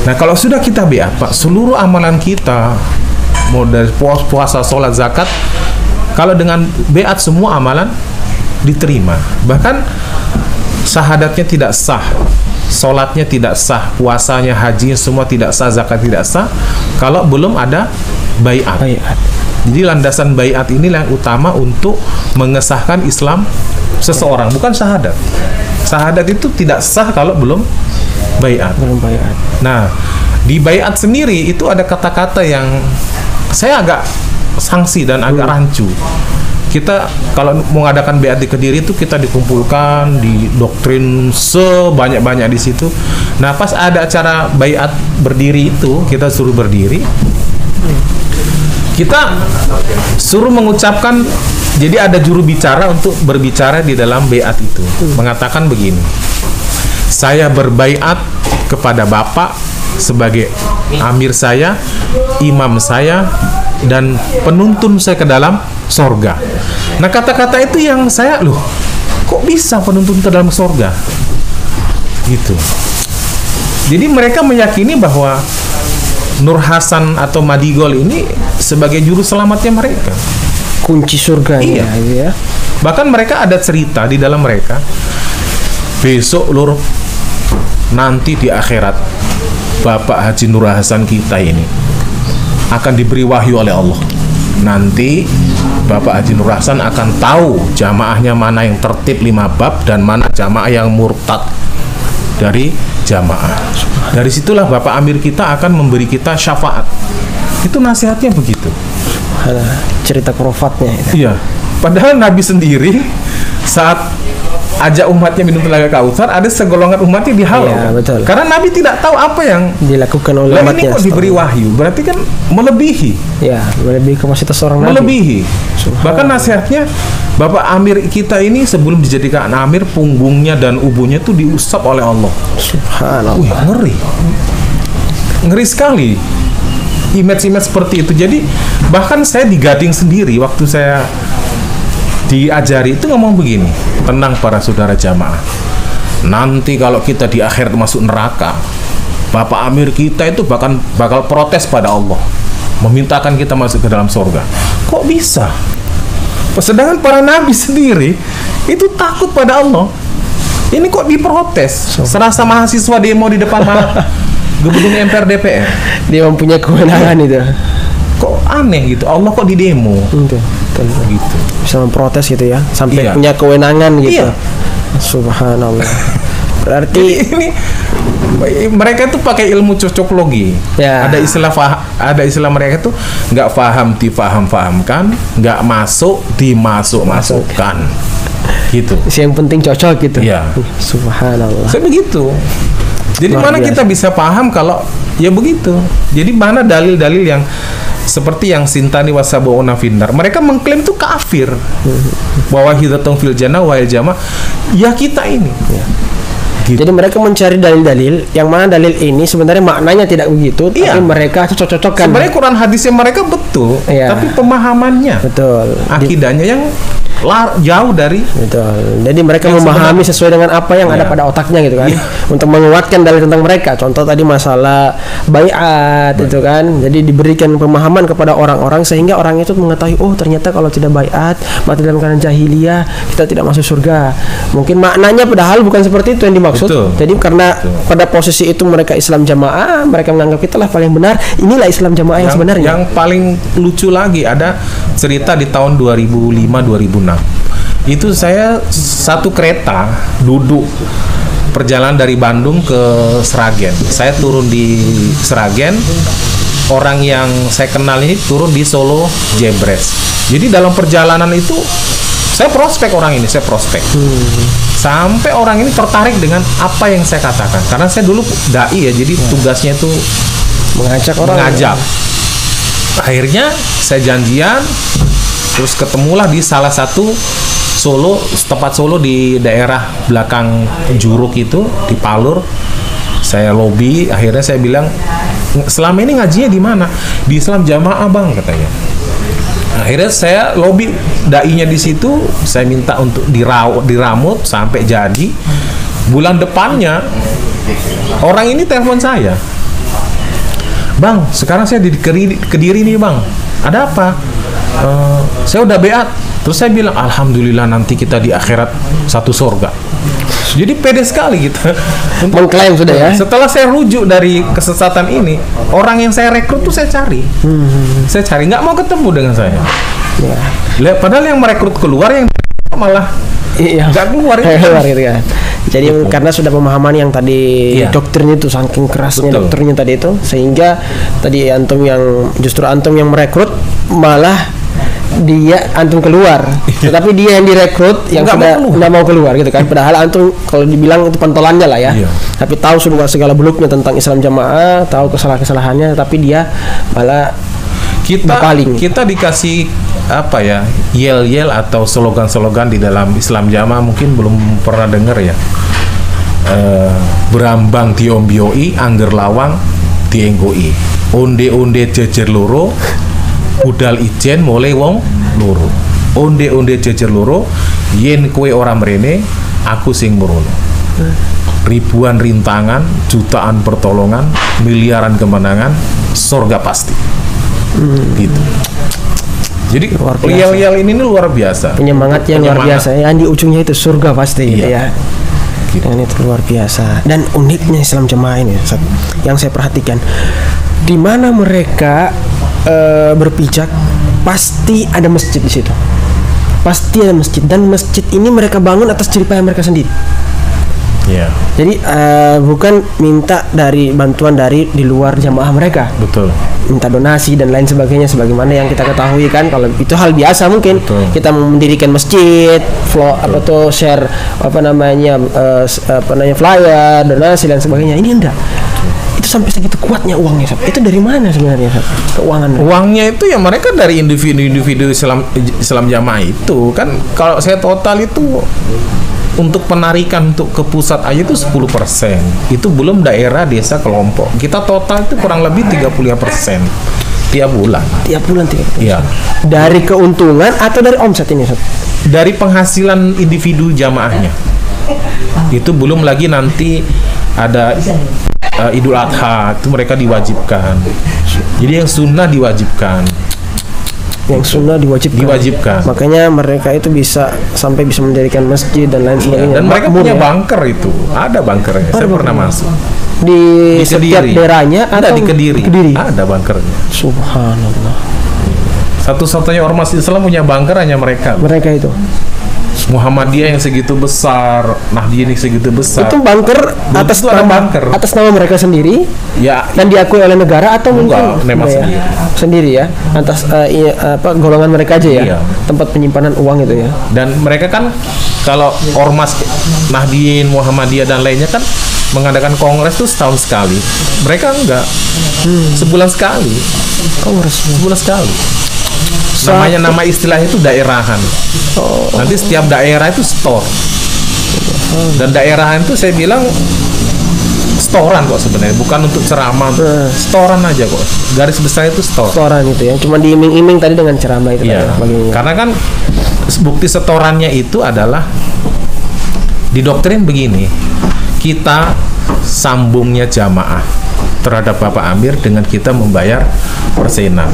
Nah, kalau sudah kita bai'at, Pak, seluruh amalan kita mau dari puasa, sholat, zakat, kalau dengan bai'at semua amalan diterima. Bahkan syahadatnya tidak sah, sholatnya tidak sah, puasanya, hajinya semua tidak sah, zakat tidak sah kalau belum ada bai'at. Jadi landasan bai'at inilah yang utama untuk mengesahkan Islam seseorang, bukan syahadat. Syahadat itu tidak sah kalau belum bai'at. Nah, di bai'at sendiri itu ada kata-kata yang saya agak sanksi dan agak rancu. Kita kalau mengadakan bai'at di Kediri itu kita dikumpulkan, di doktrin sebanyak-banyak di situ. Nah, pas ada acara bai'at berdiri itu, kita suruh berdiri. Kita suruh mengucapkan, jadi ada juru bicara untuk berbicara di dalam bai'at itu. Mengatakan begini, saya berbai'at kepada Bapak sebagai amir saya, imam saya, dan penuntun saya ke dalam sorga. Nah, kata-kata itu yang saya, kok bisa penuntun ke dalam sorga? Gitu. Jadi mereka meyakini bahwa Nur Hasan atau Madigol ini sebagai juru selamatnya mereka.
Kunci surga.
Iya.
Ya.
Bahkan mereka ada cerita di dalam mereka. besok lur, nanti di akhirat Bapak Haji Nur Hasan kita ini akan diberi wahyu oleh Allah. Nanti Bapak Haji Nur Hasan akan tahu jamaahnya mana yang tertib 5 bab dan mana jamaah yang murtad dari jamaah. Dari situlah Bapak Amir kita akan memberi kita syafaat. Itu nasihatnya begitu.
Cerita krofatnya itu.
Iya. Padahal Nabi sendiri saat ajak umatnya minum telaga Kautsar, ada segolongan umatnya dihalau.
Iya, betul.
Karena Nabi tidak tahu apa yang
dilakukan oleh umatnya.
Ini kok diberi wahyu, berarti kan melebihi.
Ya, melebihi kapasitas seorang Nabi.
Melebihi. Bahkan nasihatnya, Bapak Amir kita ini sebelum dijadikan Amir, punggungnya dan ubunya tuh diusap oleh Allah.
Subhanallah.
Wih, ngeri. Ngeri sekali. Image-image seperti itu. Jadi bahkan saya di Gading sendiri waktu saya diajari itu ngomong begini, tenang para saudara jamaah, nanti kalau kita di akhirat masuk neraka, Bapak Amir kita itu bakal protes pada Allah, memintakan kita masuk ke dalam surga. Kok bisa? Sedangkan para nabi sendiri itu takut pada Allah. Ini kok diprotes? Serasa mahasiswa demo di depan gedung MPR DPR.
Dia mempunyai kewenangan itu.
Kok aneh gitu? Allah kok didemo?
Gitu. Bisa memprotes gitu ya, sampai punya kewenangan gitu. Iya. Subhanallah. Berarti
ini mereka tuh pakai ilmu cocoklogi. Ya. Ada istilah mereka tuh nggak paham difaham-fahamkan, nggak masuk dimasuk-masukkan. Gitu.
Yang penting cocok gitu.
Iya.
Subhanallah.
Saya begitu. Jadi mana kita bisa paham kalau ya begitu. Jadi mana dalil-dalil yang seperti yang Sintani wasabuuna finnar. Mereka mengklaim itu kafir. Bahwa hidatun fil jannah wa jama. Ya kita ini. Ya.
Gitu. Jadi mereka mencari dalil-dalil yang mana dalil ini sebenarnya maknanya tidak begitu, tapi mereka cocok-cocokkan.
Sebenarnya Quran hadisnya mereka betul, tapi pemahamannya, akidahnya yang jauh dari.
Betul. Jadi mereka memahami sesuai dengan apa yang ada pada otaknya gitu kan, untuk menguatkan dalil tentang mereka. Contoh tadi masalah baiat itu kan, jadi diberikan pemahaman kepada orang-orang sehingga orang itu mengetahui, oh ternyata kalau tidak baiat, mati dalam keadaan jahiliyah, kita tidak masuk surga. Mungkin maknanya padahal bukan seperti itu yang dimaksud. Betul. Jadi karena pada posisi itu mereka Islam jamaah, mereka menganggap kita lah paling benar. Inilah Islam jamaah yang sebenarnya.
Yang paling lucu lagi ada cerita di tahun 2005-2006. Itu saya satu kereta duduk perjalanan dari Bandung ke Sragen. Saya turun di Sragen. Orang yang saya kenal ini turun di Solo Jebres. Jadi dalam perjalanan itu saya prospek orang ini, sampai orang ini tertarik dengan apa yang saya katakan. Karena saya dulu dai ya, jadi tugasnya itu
mengajak orang.
Akhirnya saya janjian, terus ketemulah di salah satu tempat Solo di daerah belakang Juruk itu, di Palur. Saya lobby, akhirnya saya bilang, selama ini ngajinya di mana? Di Islam Jamaah Bang, katanya. Akhirnya saya lobby dai-nya di situ, saya minta untuk diramut sampai jadi. Bulan depannya orang ini telepon saya, Bang, sekarang saya di Kediri nih Bang, ada apa? Saya udah beat. Terus saya bilang, alhamdulillah nanti kita di akhirat satu surga. Jadi pede sekali gitu.
Mengklaim sudah ya.
Setelah saya rujuk dari kesesatan ini, orang yang saya rekrut tuh saya cari. Saya cari, nggak mau ketemu dengan saya. Padahal yang merekrut keluar, yang malah nggak keluar
gitu kan. Jadi karena sudah pemahaman yang tadi doktrinnya itu saking kerasnya doktrinnya tadi itu, sehingga tadi antum yang merekrut malah antum keluar, tetapi dia yang direkrut yang nggak mau keluar gitu kan. Padahal antum kalau dibilang itu pentolannya lah ya, tapi tahu sudah segala beluknya tentang Islam jamaah, tahu kesalahannya, tapi dia malah
kita dikasih apa ya, yel-yel atau slogan-slogan di dalam Islam jamaah, mungkin belum pernah dengar ya. Berambang diombioi, angger lawang dienggoi, onde-onde jejer loro, budal ijen mulai wong loro, onde-onde jejer loro, yen kue orang mrene, aku sing merono. Ribuan rintangan, jutaan pertolongan, miliaran kemenangan, surga pasti. Gitu. Jadi yel-yel ini luar biasa.
Penyemangat yang luar biasa. Yang di ujungnya itu surga pasti gitu ya.
individu.
Dan itu luar biasa. Dan uniknya Islam Jamaah ini, Ustaz, yang saya perhatikan, di mana mereka berpijak pasti ada masjid di situ. Pasti ada masjid, dan masjid ini mereka bangun atas jeripaya mereka sendiri.
Ya.
Jadi bukan minta dari bantuan dari di luar jamaah mereka.
Betul.
Minta donasi dan lain sebagainya, sebagaimana yang kita ketahui kan, kalau itu hal biasa mungkin.
Betul.
Kita mendirikan masjid, share flyer, donasi dan sebagainya. Ini enggak. Itu sampai segitu kuatnya uangnya, Sob. Itu dari mana sebenarnya, Sob? Keuangan.
Uangnya itu ya mereka dari individu Islam Jamaah itu kan. Kalau saya total itu untuk penarikan untuk ke pusat aja itu 10%. Itu belum daerah, desa, kelompok. Kita total itu kurang lebih 35% tiap bulan.
Tiap bulan 30%.
Iya.
Dari keuntungan atau dari omset ini, Sob?
Dari penghasilan individu jamaahnya. Itu belum lagi nanti ada Idul Adha, itu mereka diwajibkan. Jadi yang sunnah diwajibkan.
Yang sunnah diwajibkan. Makanya mereka itu bisa mendirikan masjid dan lain sebagainya.
Dan mereka punya bunker itu. Ada bunkernya. Saya pernah masuk.
Di setiap daerahnya
ada
atau
di Kediri. Ada bunkernya.
Subhanallah.
Satu-satunya ormas Islam punya bunker hanya mereka.
Mereka itu.
Muhammadiyah yang segitu besar, Nahdien yang segitu besar.
Itu bunker atas nama mereka sendiri.
Ya.
Dan diakui oleh negara atau
enggak, memang
sendiri ya. Atas golongan mereka aja ya.
Iya.
Tempat penyimpanan uang itu ya.
Dan mereka kan kalau ormas Nahdien, Muhammadiyah dan lainnya kan mengadakan kongres tuh setahun sekali. Mereka enggak. Sebulan sekali.
Kongres
sebulan sekali. Namanya istilah itu daerahan. Nanti setiap daerah itu store. Dan daerahan itu saya bilang storan kok sebenarnya, bukan untuk ceramah. Storan aja kok. Garis besar itu store.
Storan itu ya. Cuma diiming-iming tadi dengan ceramah itu.
Iya. Karena kan bukti setorannya itu adalah didoktrin begini. Kita sambungnya jamaah terhadap Bapak Amir dengan kita membayar persenan.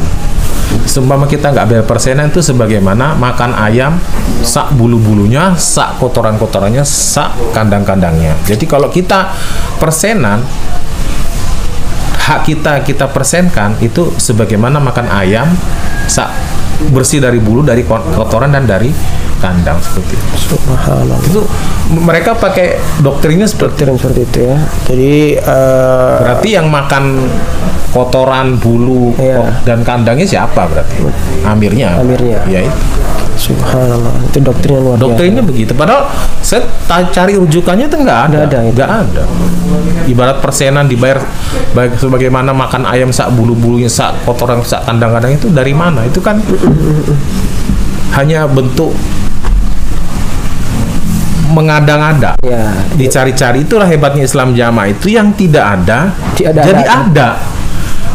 Seumpama kita nggak bayar persenan itu sebagaimana makan ayam, sak bulu-bulunya, sak kotoran-kotorannya, sak kandang-kandangnya. Jadi kalau kita persenan, hak kita persenkan itu sebagaimana makan ayam, sak bersih dari bulu, dari kotoran dan dari kandang, seperti itu.
Subhanallah.
Itu mereka pakai doktrinnya seperti
itu ya. Jadi
berarti yang makan kotoran, bulu, dan kandangnya siapa berarti? Amirnya. Ya itu.
Subhanallah. Itu doktrin yang luar biasa.
Doktrinnya begitu. Padahal saya cari rujukannya itu nggak ada. Ibarat persenan dibayar baik sebagaimana makan ayam, sak bulu-bulunya, sak kotoran, sak kandang-kandang itu dari mana? Itu kan hanya bentuk mengada-ngada, dicari-cari. Itulah hebatnya Islam Jamaah itu, yang tidak ada jadi ada,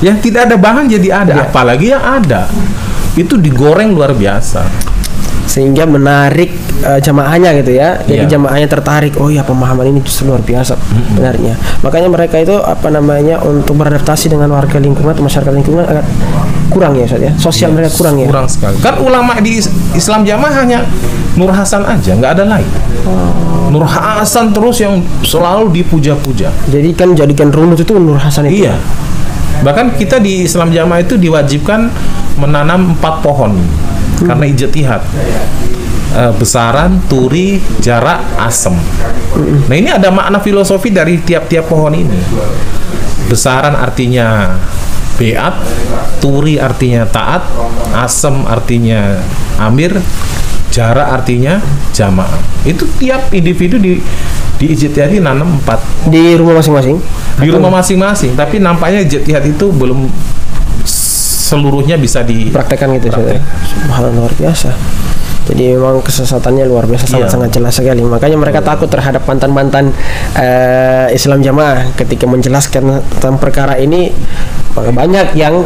yang tidak ada bahan jadi ada, apalagi yang ada itu digoreng luar biasa
sehingga menarik jamaahnya gitu ya. Jadi jamaahnya tertarik. Oh ya, pemahaman ini justru luar biasa benarnya. Makanya mereka itu untuk beradaptasi dengan warga lingkungan atau masyarakat lingkungan agak kurang ya, Ustaz ya. Sosial mereka kurang ya.
Kurang sekali. Kan ulama di Islam Jamaah hanya Nur Hasan aja, nggak ada lagi. Nur Hasan terus yang selalu dipuja-puja.
Jadi kan jadikan runut itu Nur Hasan itu.
Iya. Bahkan kita di Islam Jamaah itu diwajibkan menanam 4 pohon karena ijtihad. Besaran, turi, jarak, asem. Nah ini ada makna filosofi dari tiap-tiap pohon ini. Besaran artinya beat, turi artinya taat, asem artinya amir, jarak artinya jamaah. Itu tiap individu di ijtihad nanam 4
di rumah masing-masing.
Di rumah masing-masing, tapi nampaknya ijtihad itu belum seluruhnya bisa dipraktekkan gitu.
Subhanallah, luar biasa. Jadi memang kesesatannya luar biasa, sangat-sangat jelas sekali. Makanya mereka takut terhadap mantan-mantan Islam Jamaah ketika menjelaskan tentang perkara ini. Maka banyak yang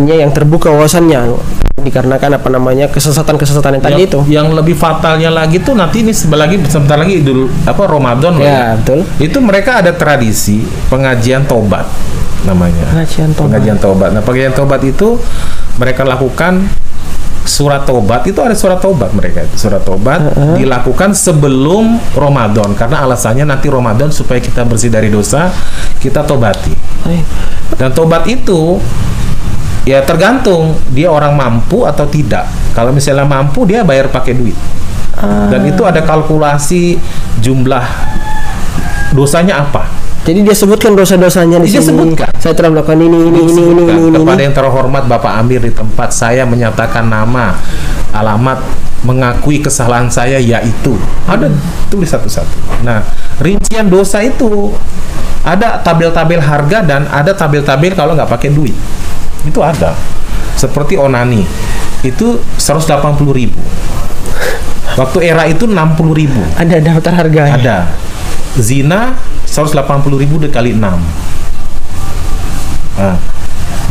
yang terbuka wawasannya dikarenakan kesesatan-kesesatan yang tadi itu.
Yang lebih fatalnya lagi tuh nanti ini sebentar lagi Ramadan
ya. Betul.
Itu mereka ada tradisi pengajian tobat namanya.
Pengajian tobat.
Nah, pengajian tobat itu mereka lakukan surat tobat itu, ada surat tobat mereka itu. Surat tobat dilakukan sebelum Ramadan karena alasannya nanti Ramadan supaya kita bersih dari dosa, kita tobati. Dan tobat itu ya tergantung dia orang mampu atau tidak. Kalau misalnya mampu, dia bayar pakai duit. Dan itu ada kalkulasi jumlah dosanya apa.
Jadi dia sebutkan dosa-dosanya di sini. Sebutkan. Saya telah melakukan ini.
Kepada yang terhormat Bapak Amir di tempat saya menyatakan nama, alamat, mengakui kesalahan saya yaitu. Ada tulis satu-satu. Nah, rincian dosa itu ada tabel-tabel harga dan ada tabel-tabel kalau nggak pakai duit. Itu ada. Seperti onani itu 180.000. Waktu era itu 60.000.
Ada daftar harga.
Ada. Zina 180.000 dikali 6. Nah,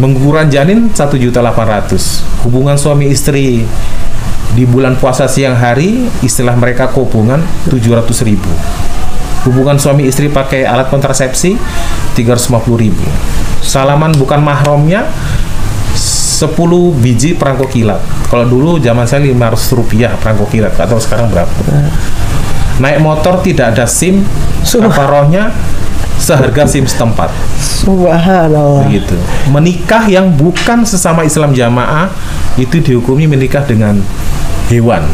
mengguguran janin 1.800.000. Hubungan suami istri di bulan puasa siang hari, istilah mereka kopungan 700.000. Hubungan suami istri pakai alat kontrasepsi 350.000. Salaman bukan mahramnya 10 biji perangko kilat. Kalau dulu zaman saya 500 rupiah perangko kilat, atau sekarang berapa? Naik motor tidak ada SIM, apa rohnya seharga SIM setempat.
Subhanallah.
Begitu. Menikah yang bukan sesama Islam jamaah itu dihukumi menikah dengan hewan.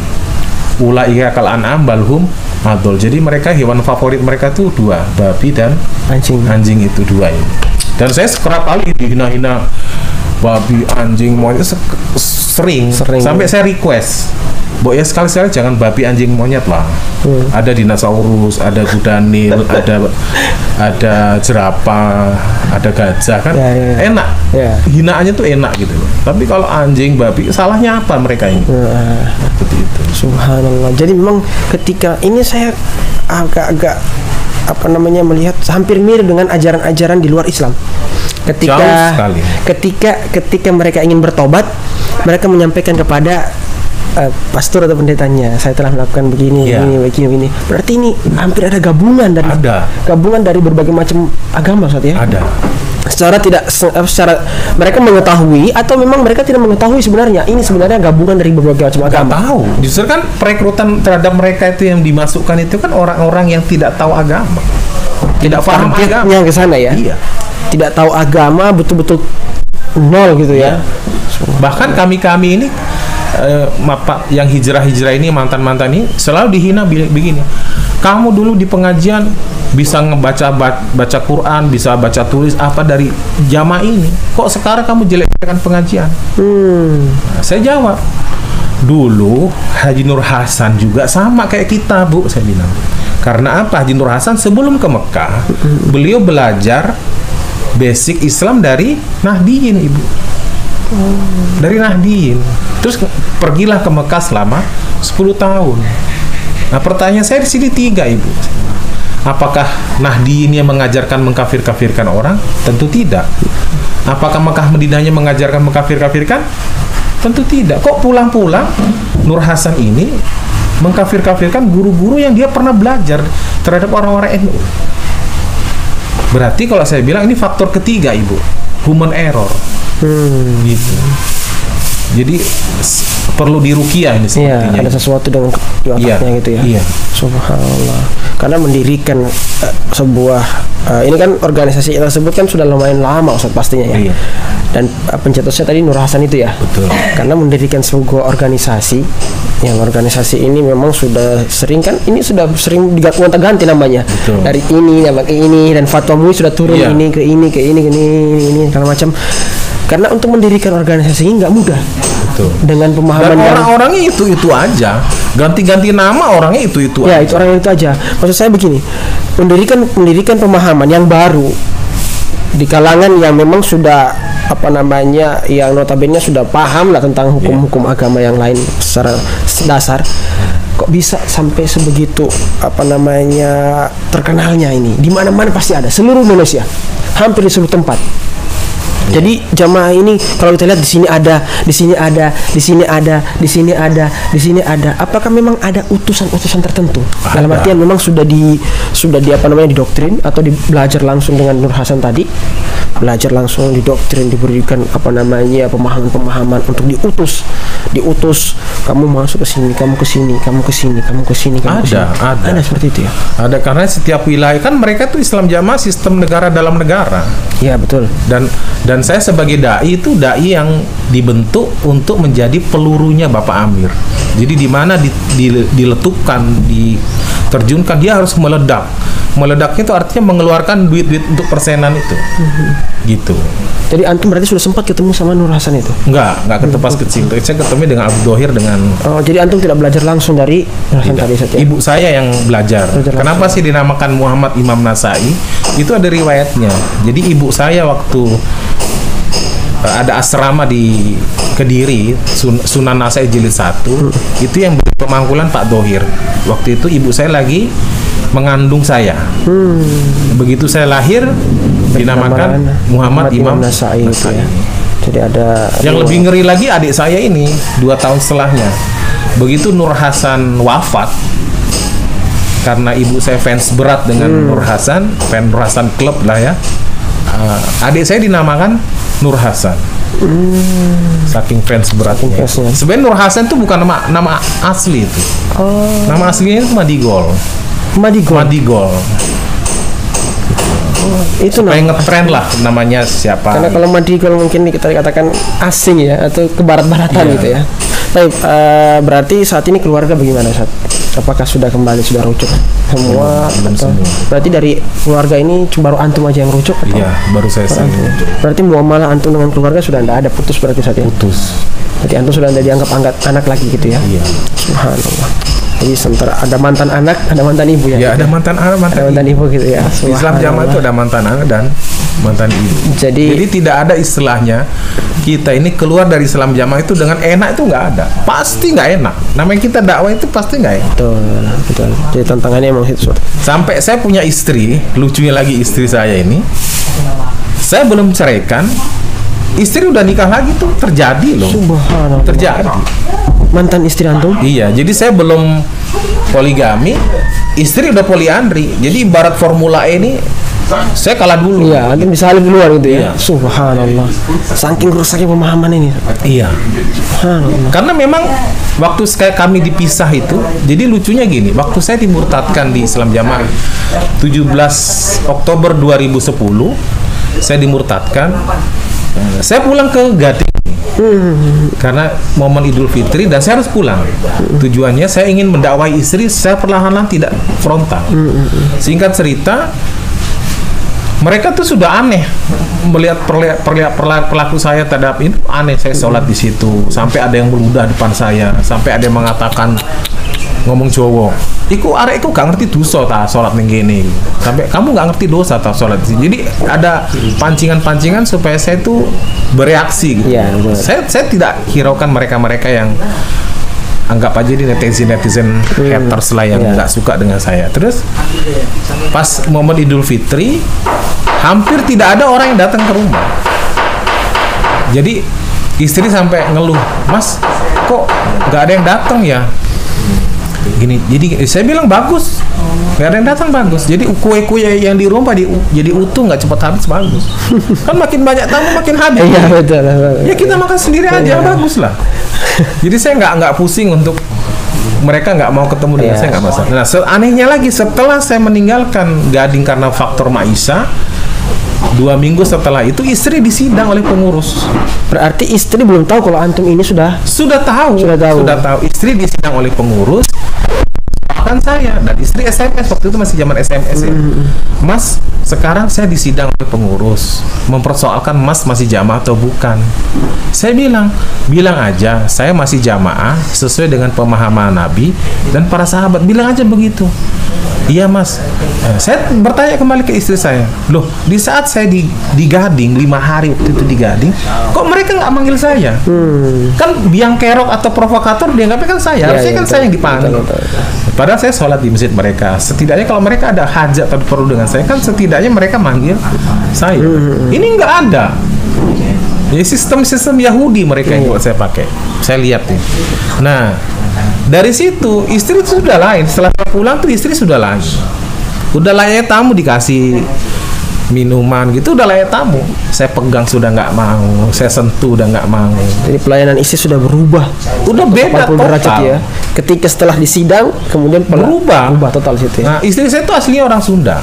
Ulaika kal an'am balhum adol. Jadi mereka hewan favorit mereka tuh 2, babi dan
anjing.
Anjing itu 2 ini. Dan saya kerap kali dihina-hina babi, anjing, monyet sering. Sampai saya request, Mbok ya sekali-sekali jangan babi, anjing, monyet lah. Ada dinosaurus, ada kudanil, ada jerapah, ada gajah kan. Enak. Hinaannya tuh enak gitu loh. Tapi kalau anjing, babi, salahnya apa mereka ini? Seperti itu.
Subhanallah. Jadi memang ketika ini saya agak-agak melihat hampir mirip dengan ajaran-ajaran di luar Islam. Ketika mereka ingin bertobat, mereka menyampaikan kepada pastor atau pendetanya, saya telah melakukan begini. Berarti ini hampir ada gabungan dari berbagai macam agama, Ustaz ya.
Ada.
Secara mereka mengetahui atau memang mereka tidak mengetahui sebenarnya ini sebenarnya gabungan dari berbagai macam agama.
Nggak tahu. Justru kan perekrutan terhadap mereka itu yang dimasukkan itu kan orang-orang yang tidak tahu agama, tidak paham agama.
Ke sana ya.
Iya.
Tidak tahu agama, betul-betul nol gitu ya.
Bahkan kami ini yang hijrah ini, mantan-mantan ini selalu dihina begini. Kamu dulu di pengajian bisa baca Quran, bisa baca tulis apa dari jamaah ini. Kok sekarang kamu jelek-jelekan pengajian? Saya jawab, dulu Haji Nur Hasan juga sama kayak kita, Bu, saya bilang. Karena apa? Haji Nur Hasan sebelum ke Mekah, beliau belajar basic Islam dari Nahdiyin, Ibu. Dari Nahdiyin. Terus pergilah ke Mekah selama 10 tahun. Nah, pertanyaan saya di sini 3, Ibu. Apakah Nahdiyin yang mengajarkan mengkafir-kafirkan orang? Tentu tidak. Apakah Mekah Madinahnya mengajarkan mengkafir-kafirkan? Tentu tidak. Kok pulang-pulang Nur Hasan ini mengkafir-kafirkan guru-guru yang dia pernah belajar terhadap orang-orang NU? Berarti kalau saya bilang ini faktor ketiga, Ibu, human error. Gitu. Jadi perlu diruqyah ini sepertinya.
Ada sesuatu dengan otaknya gitu ya. Iya. Subhanallah. Karena mendirikan sebuah ini kan organisasi tersebut kan sudah lumayan lama, Ustaz, pastinya ya. Iya. Dan pencetusnya tadi Nur Hasan itu ya. Betul. Karena mendirikan sebuah organisasi yang organisasi ini memang sudah sering digonta-ganti namanya. Betul. Dari ini nama ke ini dan fatwa MUI sudah turun ini ke ini segala macam. Karena untuk mendirikan organisasi ini nggak mudah. Betul. Dengan pemahaman
dan orang-orangnya itu aja, ganti-ganti nama orangnya itu
aja. Itu orang itu aja. Maksud saya begini, mendirikan pemahaman yang baru di kalangan yang memang sudah yang notabene sudah paham lah tentang hukum-hukum agama yang lain secara dasar, kok bisa sampai sebegitu terkenalnya ini. Di mana-mana pasti ada, seluruh Indonesia, hampir di seluruh tempat. Jadi jamaah ini kalau kita lihat di sini ada, di sini ada, di sini ada, di sini ada, di sini ada. Apakah memang ada utusan-utusan tertentu? Dalam artian memang sudah didoktrin atau belajar langsung dengan Nur Hasan tadi? belajar langsung di doktrin, diberikan pemahaman-pemahaman untuk diutus kamu masuk ke sini, kamu ke sini, kamu ke sini, kamu ke sini, kamu ke sini. Ada seperti itu ya.
Ada, karena setiap wilayah kan mereka tuh Islam Jamaah sistem negara dalam negara.
Iya betul.
Dan saya sebagai dai itu dai yang dibentuk untuk menjadi pelurunya Bapak Amir. Jadi di mana diletupkan, diterjunkan, dia harus meledak. Meledaknya itu artinya mengeluarkan duit-duit untuk persenan itu. Gitu.
Jadi antum berarti sudah sempat ketemu sama Nur Hasan itu?
Enggak ketemu pas kecil. Saya ketemu dengan Abu Dohir dengan.
Oh, jadi antum tidak belajar langsung dari Nur Hasan tadi saja.
Ibu saya yang belajar. Kenapa sih dinamakan Muhammad Imam Nasai? Itu ada riwayatnya. Jadi ibu saya waktu ada asrama di Kediri, Sunan Nasai Jilid 1, itu yang beri pemangkulan Pak Dohir. Waktu itu ibu saya lagi mengandung saya. Begitu saya lahir dinamakan Muhammad Imam Nasai.
Ya. Jadi ada
yang lebih ngeri lagi adik saya ini 2 tahun setelahnya. Begitu Nur Hasan wafat, karena ibu saya fans berat dengan Nur Hasan, fans Nur Hasan klub lah ya. Adik saya dinamakan Nur Hasan. Saking fans beratnya. Sebenarnya Nur Hasan itu bukan nama asli itu. Nama aslinya itu Madigol.
Itu
supaya ngetren lah namanya siapa.
Karena kalau Madigol mungkin kita katakan asing ya, atau ke barat-baratan gitu ya. Baik, berarti saat ini keluarga bagaimana saat? Apakah sudah kembali, sudah rujuk semua?
Belum
atau
semua.
Berarti dari keluarga ini baru antum aja yang rujuk? Atau?
Iya, baru saya sendiri.
Berarti muamalah antum dengan keluarga sudah tidak ada, putus berarti saat ini?
Putus.
Jadi antum sudah tidak dianggap anak lagi gitu ya?
Iya.
Subhanallah. Jadi sementara ada mantan anak, ada mantan ibu ya?
Ya, ada mantan anak,
mantan ibu gitu ya.
Islam Jamaah itu ada mantan anak dan mantan ibu.
Jadi
tidak ada istilahnya kita ini keluar dari Islam Jamaah itu dengan enak, itu nggak ada. Pasti nggak enak. Namanya kita dakwah itu pasti nggak enak.
Betul. Jadi tantangannya emang itu.
Sampai saya punya istri, lucunya lagi istri saya ini, saya belum ceraikan, istri udah nikah lagi tuh, terjadi loh.
Subhanallah.
Terjadi.
Mantan istri antum?
Iya, jadi saya belum poligami, istri udah poliandri. Jadi ibarat Formula E ini, saya kalah dulu.
Iya, antum bisa halip duluan gitu ya.
Iya.
Subhanallah. Saking rusaknya pemahaman ini.
Iya.
Subhanallah.
Karena memang waktu kami dipisah itu, jadi lucunya gini, waktu saya dimurtadkan di Islam Jamaah 17 Oktober 2010, saya dimurtadkan. Saya pulang ke Gading karena momen Idul Fitri dan saya harus pulang. Tujuannya saya ingin mendakwai istri, saya perlahan-lahan tidak frontal. Singkat cerita, mereka tuh sudah aneh melihat perlaku saya terhadap ini aneh. Saya sholat di situ sampai ada yang meludah depan saya, sampai ada yang mengatakan ngomong Jawa, iku arek iku gak ngerti dosa ta sholat ning kene. Sampai kamu gak ngerti dosa ta sholat di sini. Jadi ada pancingan-pancingan supaya saya tuh bereaksi gitu.
Ya,
saya tidak hiraukan mereka-mereka yang anggap aja di netizen haters lah yang nggak suka dengan saya. Terus pas momen Idul Fitri hampir tidak ada orang yang datang ke rumah. Jadi istri sampai ngeluh, "Mas, kok nggak ada yang datang ya?" Gini, jadi saya bilang bagus, nggak ada yang datang, bagus. Jadi kue-kue yang di rumah jadi utuh, nggak cepat habis, bagus. Kan makin banyak tamu makin habis.
Iya betul.
Ya kita makan sendiri aja, bagus lah. Jadi saya nggak pusing untuk mereka nggak mau ketemu dengan saya, nggak masalah. Nah, anehnya lagi setelah saya meninggalkan Gading karena faktor Maisa, 2 minggu setelah itu istri disidang oleh pengurus.
Berarti istri belum tahu kalau antum ini sudah
tahu. Istri disidang oleh pengurus. Bahkan saya dan istri SMS, waktu itu masih zaman SMS ya. Mas, sekarang saya disidang oleh pengurus mempersoalkan Mas masih jamaah atau bukan. Saya bilang aja saya masih jamaah sesuai dengan pemahaman Nabi dan para sahabat, bilang aja begitu. Iya Mas. Saya bertanya kembali ke istri saya, loh di saat saya di Gading 5 hari waktu itu di Gading, kok mereka nggak manggil saya? Kan biang kerok atau provokator dianggapnya kan saya, harusnya kan saya yang dipanggil. Padahal saya sholat di masjid mereka. Setidaknya kalau mereka ada hajat atau perlu dengan saya, kan setidaknya mereka manggil saya. Ini nggak ada. Jadi sistem Yahudi mereka yang buat saya pakai. Saya lihat nih. Nah, dari situ istri itu sudah lain. Setelah pulang tuh istri sudah lain. Udah layaknya tamu, dikasih minuman gitu udah layak tamu. Saya pegang sudah nggak mau, saya sentuh udah nggak mau.
Jadi pelayanan istri sudah berubah.
Udah beda
80 derajat
total.
ya. Ketika setelah disidang kemudian
Berubah
total situ ya.
Nah, istri saya tuh aslinya orang Sunda,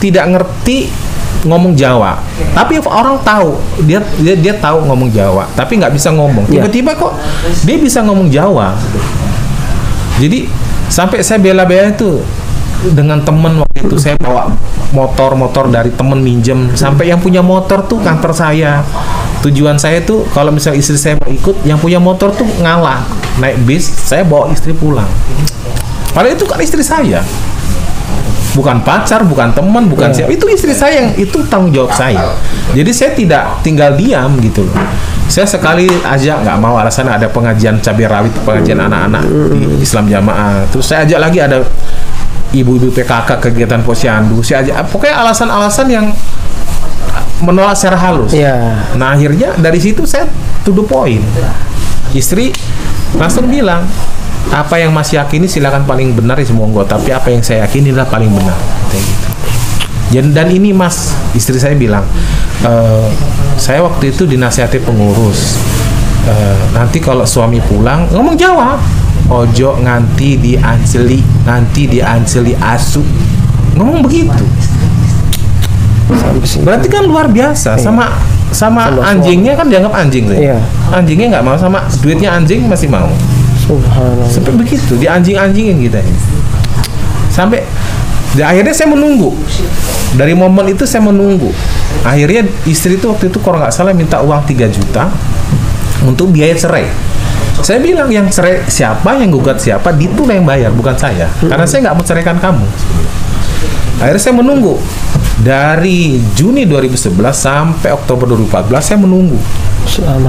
tidak ngerti ngomong Jawa, tapi orang tahu dia tahu ngomong Jawa, tapi nggak bisa ngomong. Tiba-tiba kok dia bisa ngomong Jawa. Jadi sampai saya bela-bela itu dengan temen waktu itu, saya bawa motor dari temen minjem, sampai yang punya motor tuh kantor saya. Tujuan saya tuh kalau misalnya istri saya mau ikut, yang punya motor tuh ngalah naik bis, saya bawa istri pulang. Padahal itu kan istri saya, bukan pacar, bukan teman, bukan siapa. Itu istri saya, yang itu tanggung jawab saya. Jadi saya tidak tinggal diam gitu loh. Saya sekali aja nggak mau, alasan ada pengajian cabai rawit, pengajian anak-anak di Islam Jamaah. Terus saya ajak lagi ada ibu-ibu PKK kegiatan posyandu. Saya ajak, pokoknya alasan-alasan yang menolak secara halus. Nah akhirnya dari situ saya to the point. Istri langsung bilang, apa yang Mas yakini silakan paling benar ya semonggo, tapi apa yang saya yakini adalah paling benar. Kayak gitu. Dan ini Mas, istri saya bilang, saya waktu itu dinasihati pengurus, nanti kalau suami pulang ngomong Jawa, ojo nganti dianceli asu, ngomong begitu. Berarti kan luar biasa. Sama anjingnya kan dianggap anjing saya. Anjingnya nggak mau, sama duitnya anjing masih mau. Sampai begitu, di anjing-anjingin kita ini. Sampai akhirnya saya menunggu. Dari momen itu saya menunggu. Akhirnya istri itu waktu itu kalau nggak salah minta uang 3 juta untuk biaya cerai. Saya bilang, yang cerai siapa, yang gugat siapa, Ditulah yang bayar, bukan saya. Karena saya nggak mau ceraikan kamu. Akhirnya saya menunggu. Dari Juni 2011 sampai Oktober 2014 saya menunggu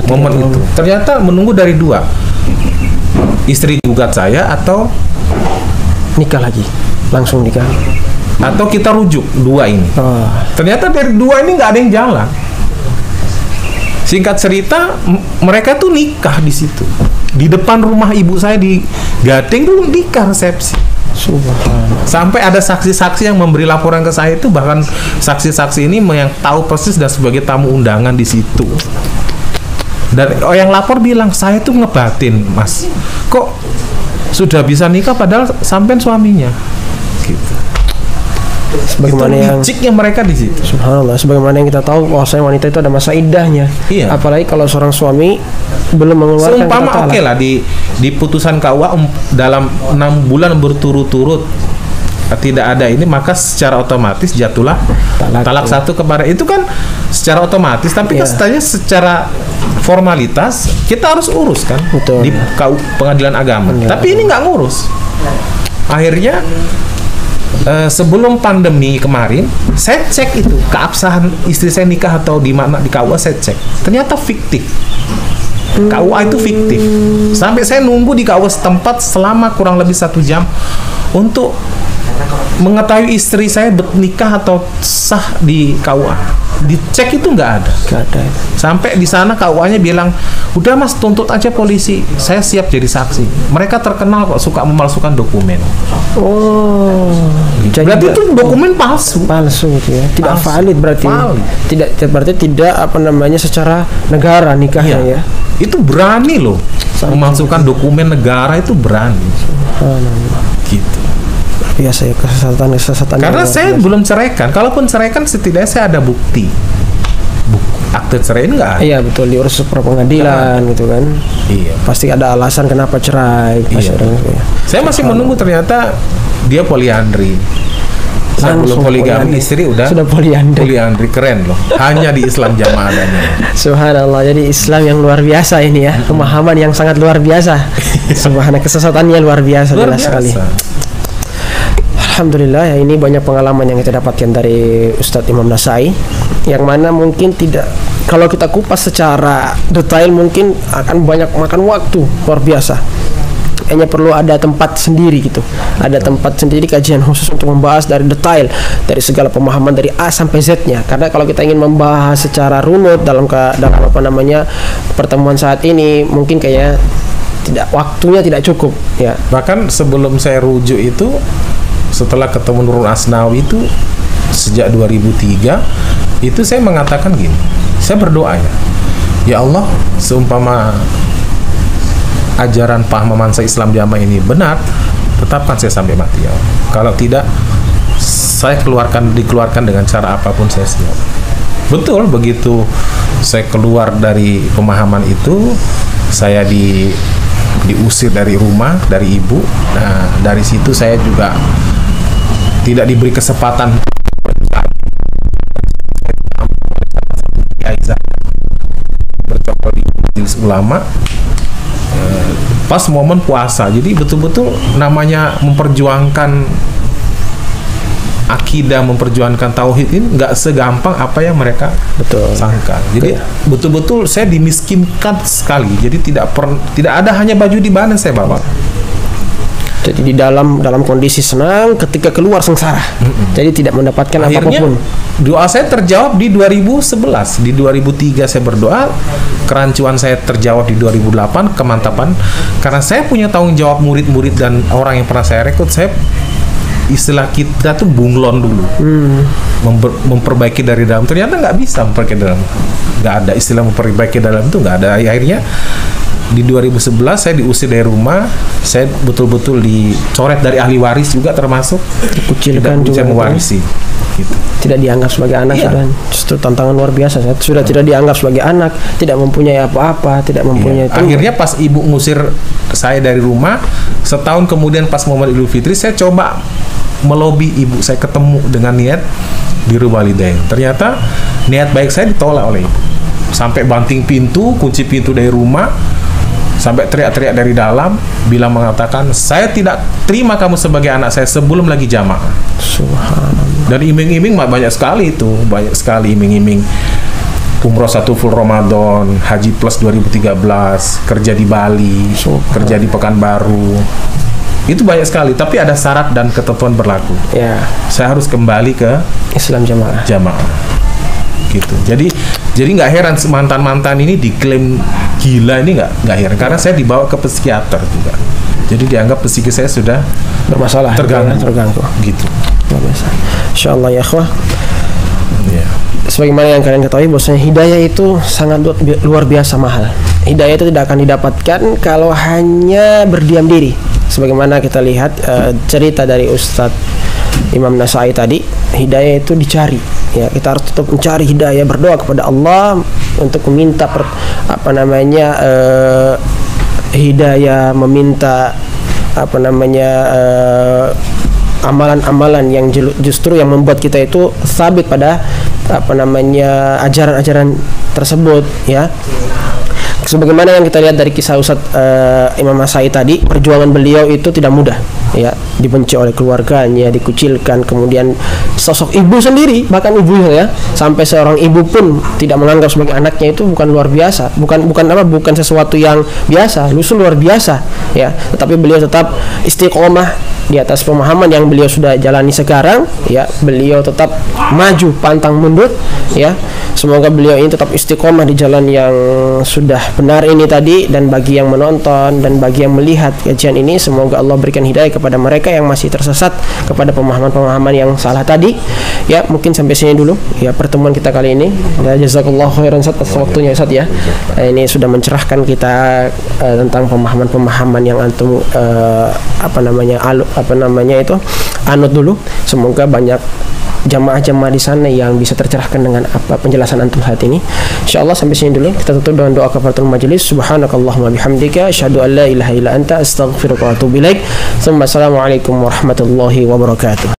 momen itu. Ternyata menunggu dari 2. Istri gugat saya atau
nikah lagi, langsung nikah,
atau kita rujuk 2 ini. Ternyata dari 2 ini nggak ada yang jalan. Singkat cerita, mereka tuh nikah di situ, di depan rumah ibu saya di Gading dulu, nikah resepsi. Sampai ada saksi-saksi yang memberi laporan ke saya, itu bahkan saksi-saksi ini yang tahu persis dan sebagai tamu undangan di situ. Dan yang lapor bilang, saya tuh ngebatin, Mas, kok sudah bisa nikah padahal sampean suaminya, gitu.
Sebagaimana
itu
yang
liciknya mereka di situ.
Subhanallah, sebagaimana yang kita tahu bahwasanya wanita itu ada masa iddahnya. Apalagi kalau seorang suami belum mengeluarkan
seumpama oke lah di putusan KUA dalam 6 bulan berturut-turut tidak ada ini, maka secara otomatis jatuhlah talak 1 kepada itu kan secara otomatis, tapi katanya secara formalitas kita harus urus kan. Di pengadilan agama. Tapi ini nggak ngurus. Akhirnya sebelum pandemi kemarin saya cek itu keabsahan istri saya nikah atau di mana di KUA, saya cek ternyata fiktif. KUA itu fiktif. Sampai saya nunggu di KUA setempat selama kurang lebih 1 jam untuk mengetahui istri saya nikah atau sah di KUA. Dicek itu nggak ada. Sampai di sana KUA-nya bilang, udah Mas, tuntut aja polisi, saya siap jadi saksi. Mereka terkenal kok suka memalsukan dokumen. Berarti itu dokumen palsu
gitu ya, tidak valid berarti. Berarti tidak secara negara nikahnya ya.
Itu berani loh, memalsukan dokumen negara itu berani. Gitu.
Biasa ya, kesesatan.
Karena saya belum ceraikan. Kalaupun ceraikan setidaknya saya ada bukti. Akte cerai enggak?
Iya betul, diurus pra pengadilan gitu kan.
Iya.
Pasti ada alasan kenapa cerai.
Saya masih menunggu, ternyata dia poliandri. Saya belum poligami, istri sudah
poliandri.
Poliandri keren loh. Hanya di Islam Jamaah adanya.
Subhanallah, jadi Islam yang luar biasa ini ya, pemahaman yang sangat luar biasa. Subhanallah, kesesatannya luar biasa, jelas sekali. Alhamdulillah ya, ini banyak pengalaman yang kita dapatkan dari Ustadz Imam Nasai, yang mana mungkin tidak, kalau kita kupas secara detail mungkin akan banyak makan waktu luar biasa. Hanya perlu ada tempat sendiri gitu, ada tempat sendiri kajian khusus untuk membahas dari detail, dari segala pemahaman dari A sampai Z-nya. Karena kalau kita ingin membahas secara runut dalam pertemuan saat ini, mungkin kayak waktunya tidak cukup ya.
Bahkan sebelum saya rujuk itu, setelah ketemu Nurul Asnawi itu, sejak sejak 2003 itu saya mengatakan gini, saya berdoa ya Allah, seumpama ajaran pahaman Islam Jamaah ini benar, tetapkan saya sampai mati ya Allah. Kalau tidak, saya dikeluarkan dengan cara apapun saya siap. Betul, begitu saya keluar dari pemahaman itu, saya diusir dari rumah, dari ibu. Nah, dari situ saya juga tidak diberi kesempatan bercokol di majelis ulama pas momen puasa. Jadi betul-betul namanya memperjuangkan akidah, memperjuangkan tauhid ini nggak segampang apa yang mereka sangka. Jadi betul-betul saya dimiskinkan sekali. Jadi tidak ada hanya baju di badan saya bawa.
Jadi di dalam kondisi senang, ketika keluar sengsara. Jadi tidak mendapatkan apapun.
Doa saya terjawab di 2011. Di 2003 saya berdoa, kerancuan saya terjawab di 2008, kemantapan. Karena saya punya tanggung jawab murid-murid dan orang yang pernah saya rekrut, saya istilah kita tuh bunglon dulu, memperbaiki dari dalam. Ternyata nggak bisa memperbaiki dalam, nggak ada istilah memperbaiki dalam itu, nggak ada. Akhirnya di 2011 saya diusir dari rumah, saya betul-betul dicoret dari ahli waris juga, termasuk
dikucilkan juga,
mewarisi. Gitu.
Tidak dianggap sebagai anak. Sudah justru tantangan luar biasa. Sudah tidak dianggap sebagai anak, tidak mempunyai apa-apa, tidak mempunyai.
Akhirnya pas ibu ngusir saya dari rumah, setahun kemudian pas momen Idul Fitri, saya coba melobi ibu saya ketemu dengan niat birrul walidain. Ternyata niat baik saya ditolak oleh ibu. Sampai banting pintu, kunci pintu dari rumah, sampai teriak-teriak dari dalam, bilang mengatakan, saya tidak terima kamu sebagai anak saya sebelum lagi jamaah.
Subhanallah. Dan
iming-iming banyak sekali iming-iming. Umroh 1 full Ramadan, Haji Plus 2013, kerja di Bali, kerja di Pekanbaru. Itu banyak sekali, tapi ada syarat dan ketentuan berlaku.
Ya.
Saya harus kembali ke
Islam Jamaah.
Gitu. Jadi nggak heran mantan ini diklaim gila, ini nggak heran karena saya dibawa ke psikiater juga. Jadi dianggap psikis saya sudah
bermasalah, terganggu.
Gitu.
Insyaallah ya akhwah. Ya. Sebagaimana yang kalian ketahui bahwasanya hidayah itu sangat luar biasa mahal. Hidayah itu tidak akan didapatkan kalau hanya berdiam diri. Sebagaimana kita lihat cerita dari Ustadz Imam Nasai tadi, hidayah itu dicari. Ya, kita harus tetap mencari hidayah, berdoa kepada Allah untuk meminta hidayah, meminta amalan-amalan yang justru yang membuat kita itu sabit pada ajaran-ajaran tersebut, ya. Sebagaimana yang kita lihat dari kisah Ustadz Imam Nasai tadi, perjuangan beliau itu tidak mudah, ya, dibenci oleh keluarganya, dikucilkan, kemudian sosok ibu sendiri, bahkan ibunya, ya, sampai seorang ibu pun tidak menganggap sebagai anaknya, itu bukan luar biasa, bukan sesuatu yang biasa, justru luar biasa, ya. Tetapi beliau tetap istiqomah di atas pemahaman yang beliau sudah jalani sekarang, ya. Beliau tetap maju pantang mundur, ya. Semoga beliau ini tetap istiqomah di jalan yang sudah benar ini tadi, dan bagi yang menonton dan bagi yang melihat kajian ini, semoga Allah berikan hidayah kepada mereka yang masih tersesat kepada pemahaman-pemahaman yang salah tadi. Ya, mungkin sampai sini dulu ya pertemuan kita kali ini. Ya, jazakallahu khairan Ustaz atas waktunya Ustaz, ya. Ini sudah mencerahkan kita tentang pemahaman-pemahaman yang antum anut dulu. Semoga banyak jamaah-jamaah di sana yang bisa tercerahkan dengan apa penjelasan antum saat ini. Insyaallah sampai sini dulu. Kita tutup dengan doa kafaratul majelis. Subhanakallahumma bihamdika asyhadu an la ilaha illa anta astaghfiruka wa atubu ilaik. Assalamualaikum warahmatullahi wabarakatuh.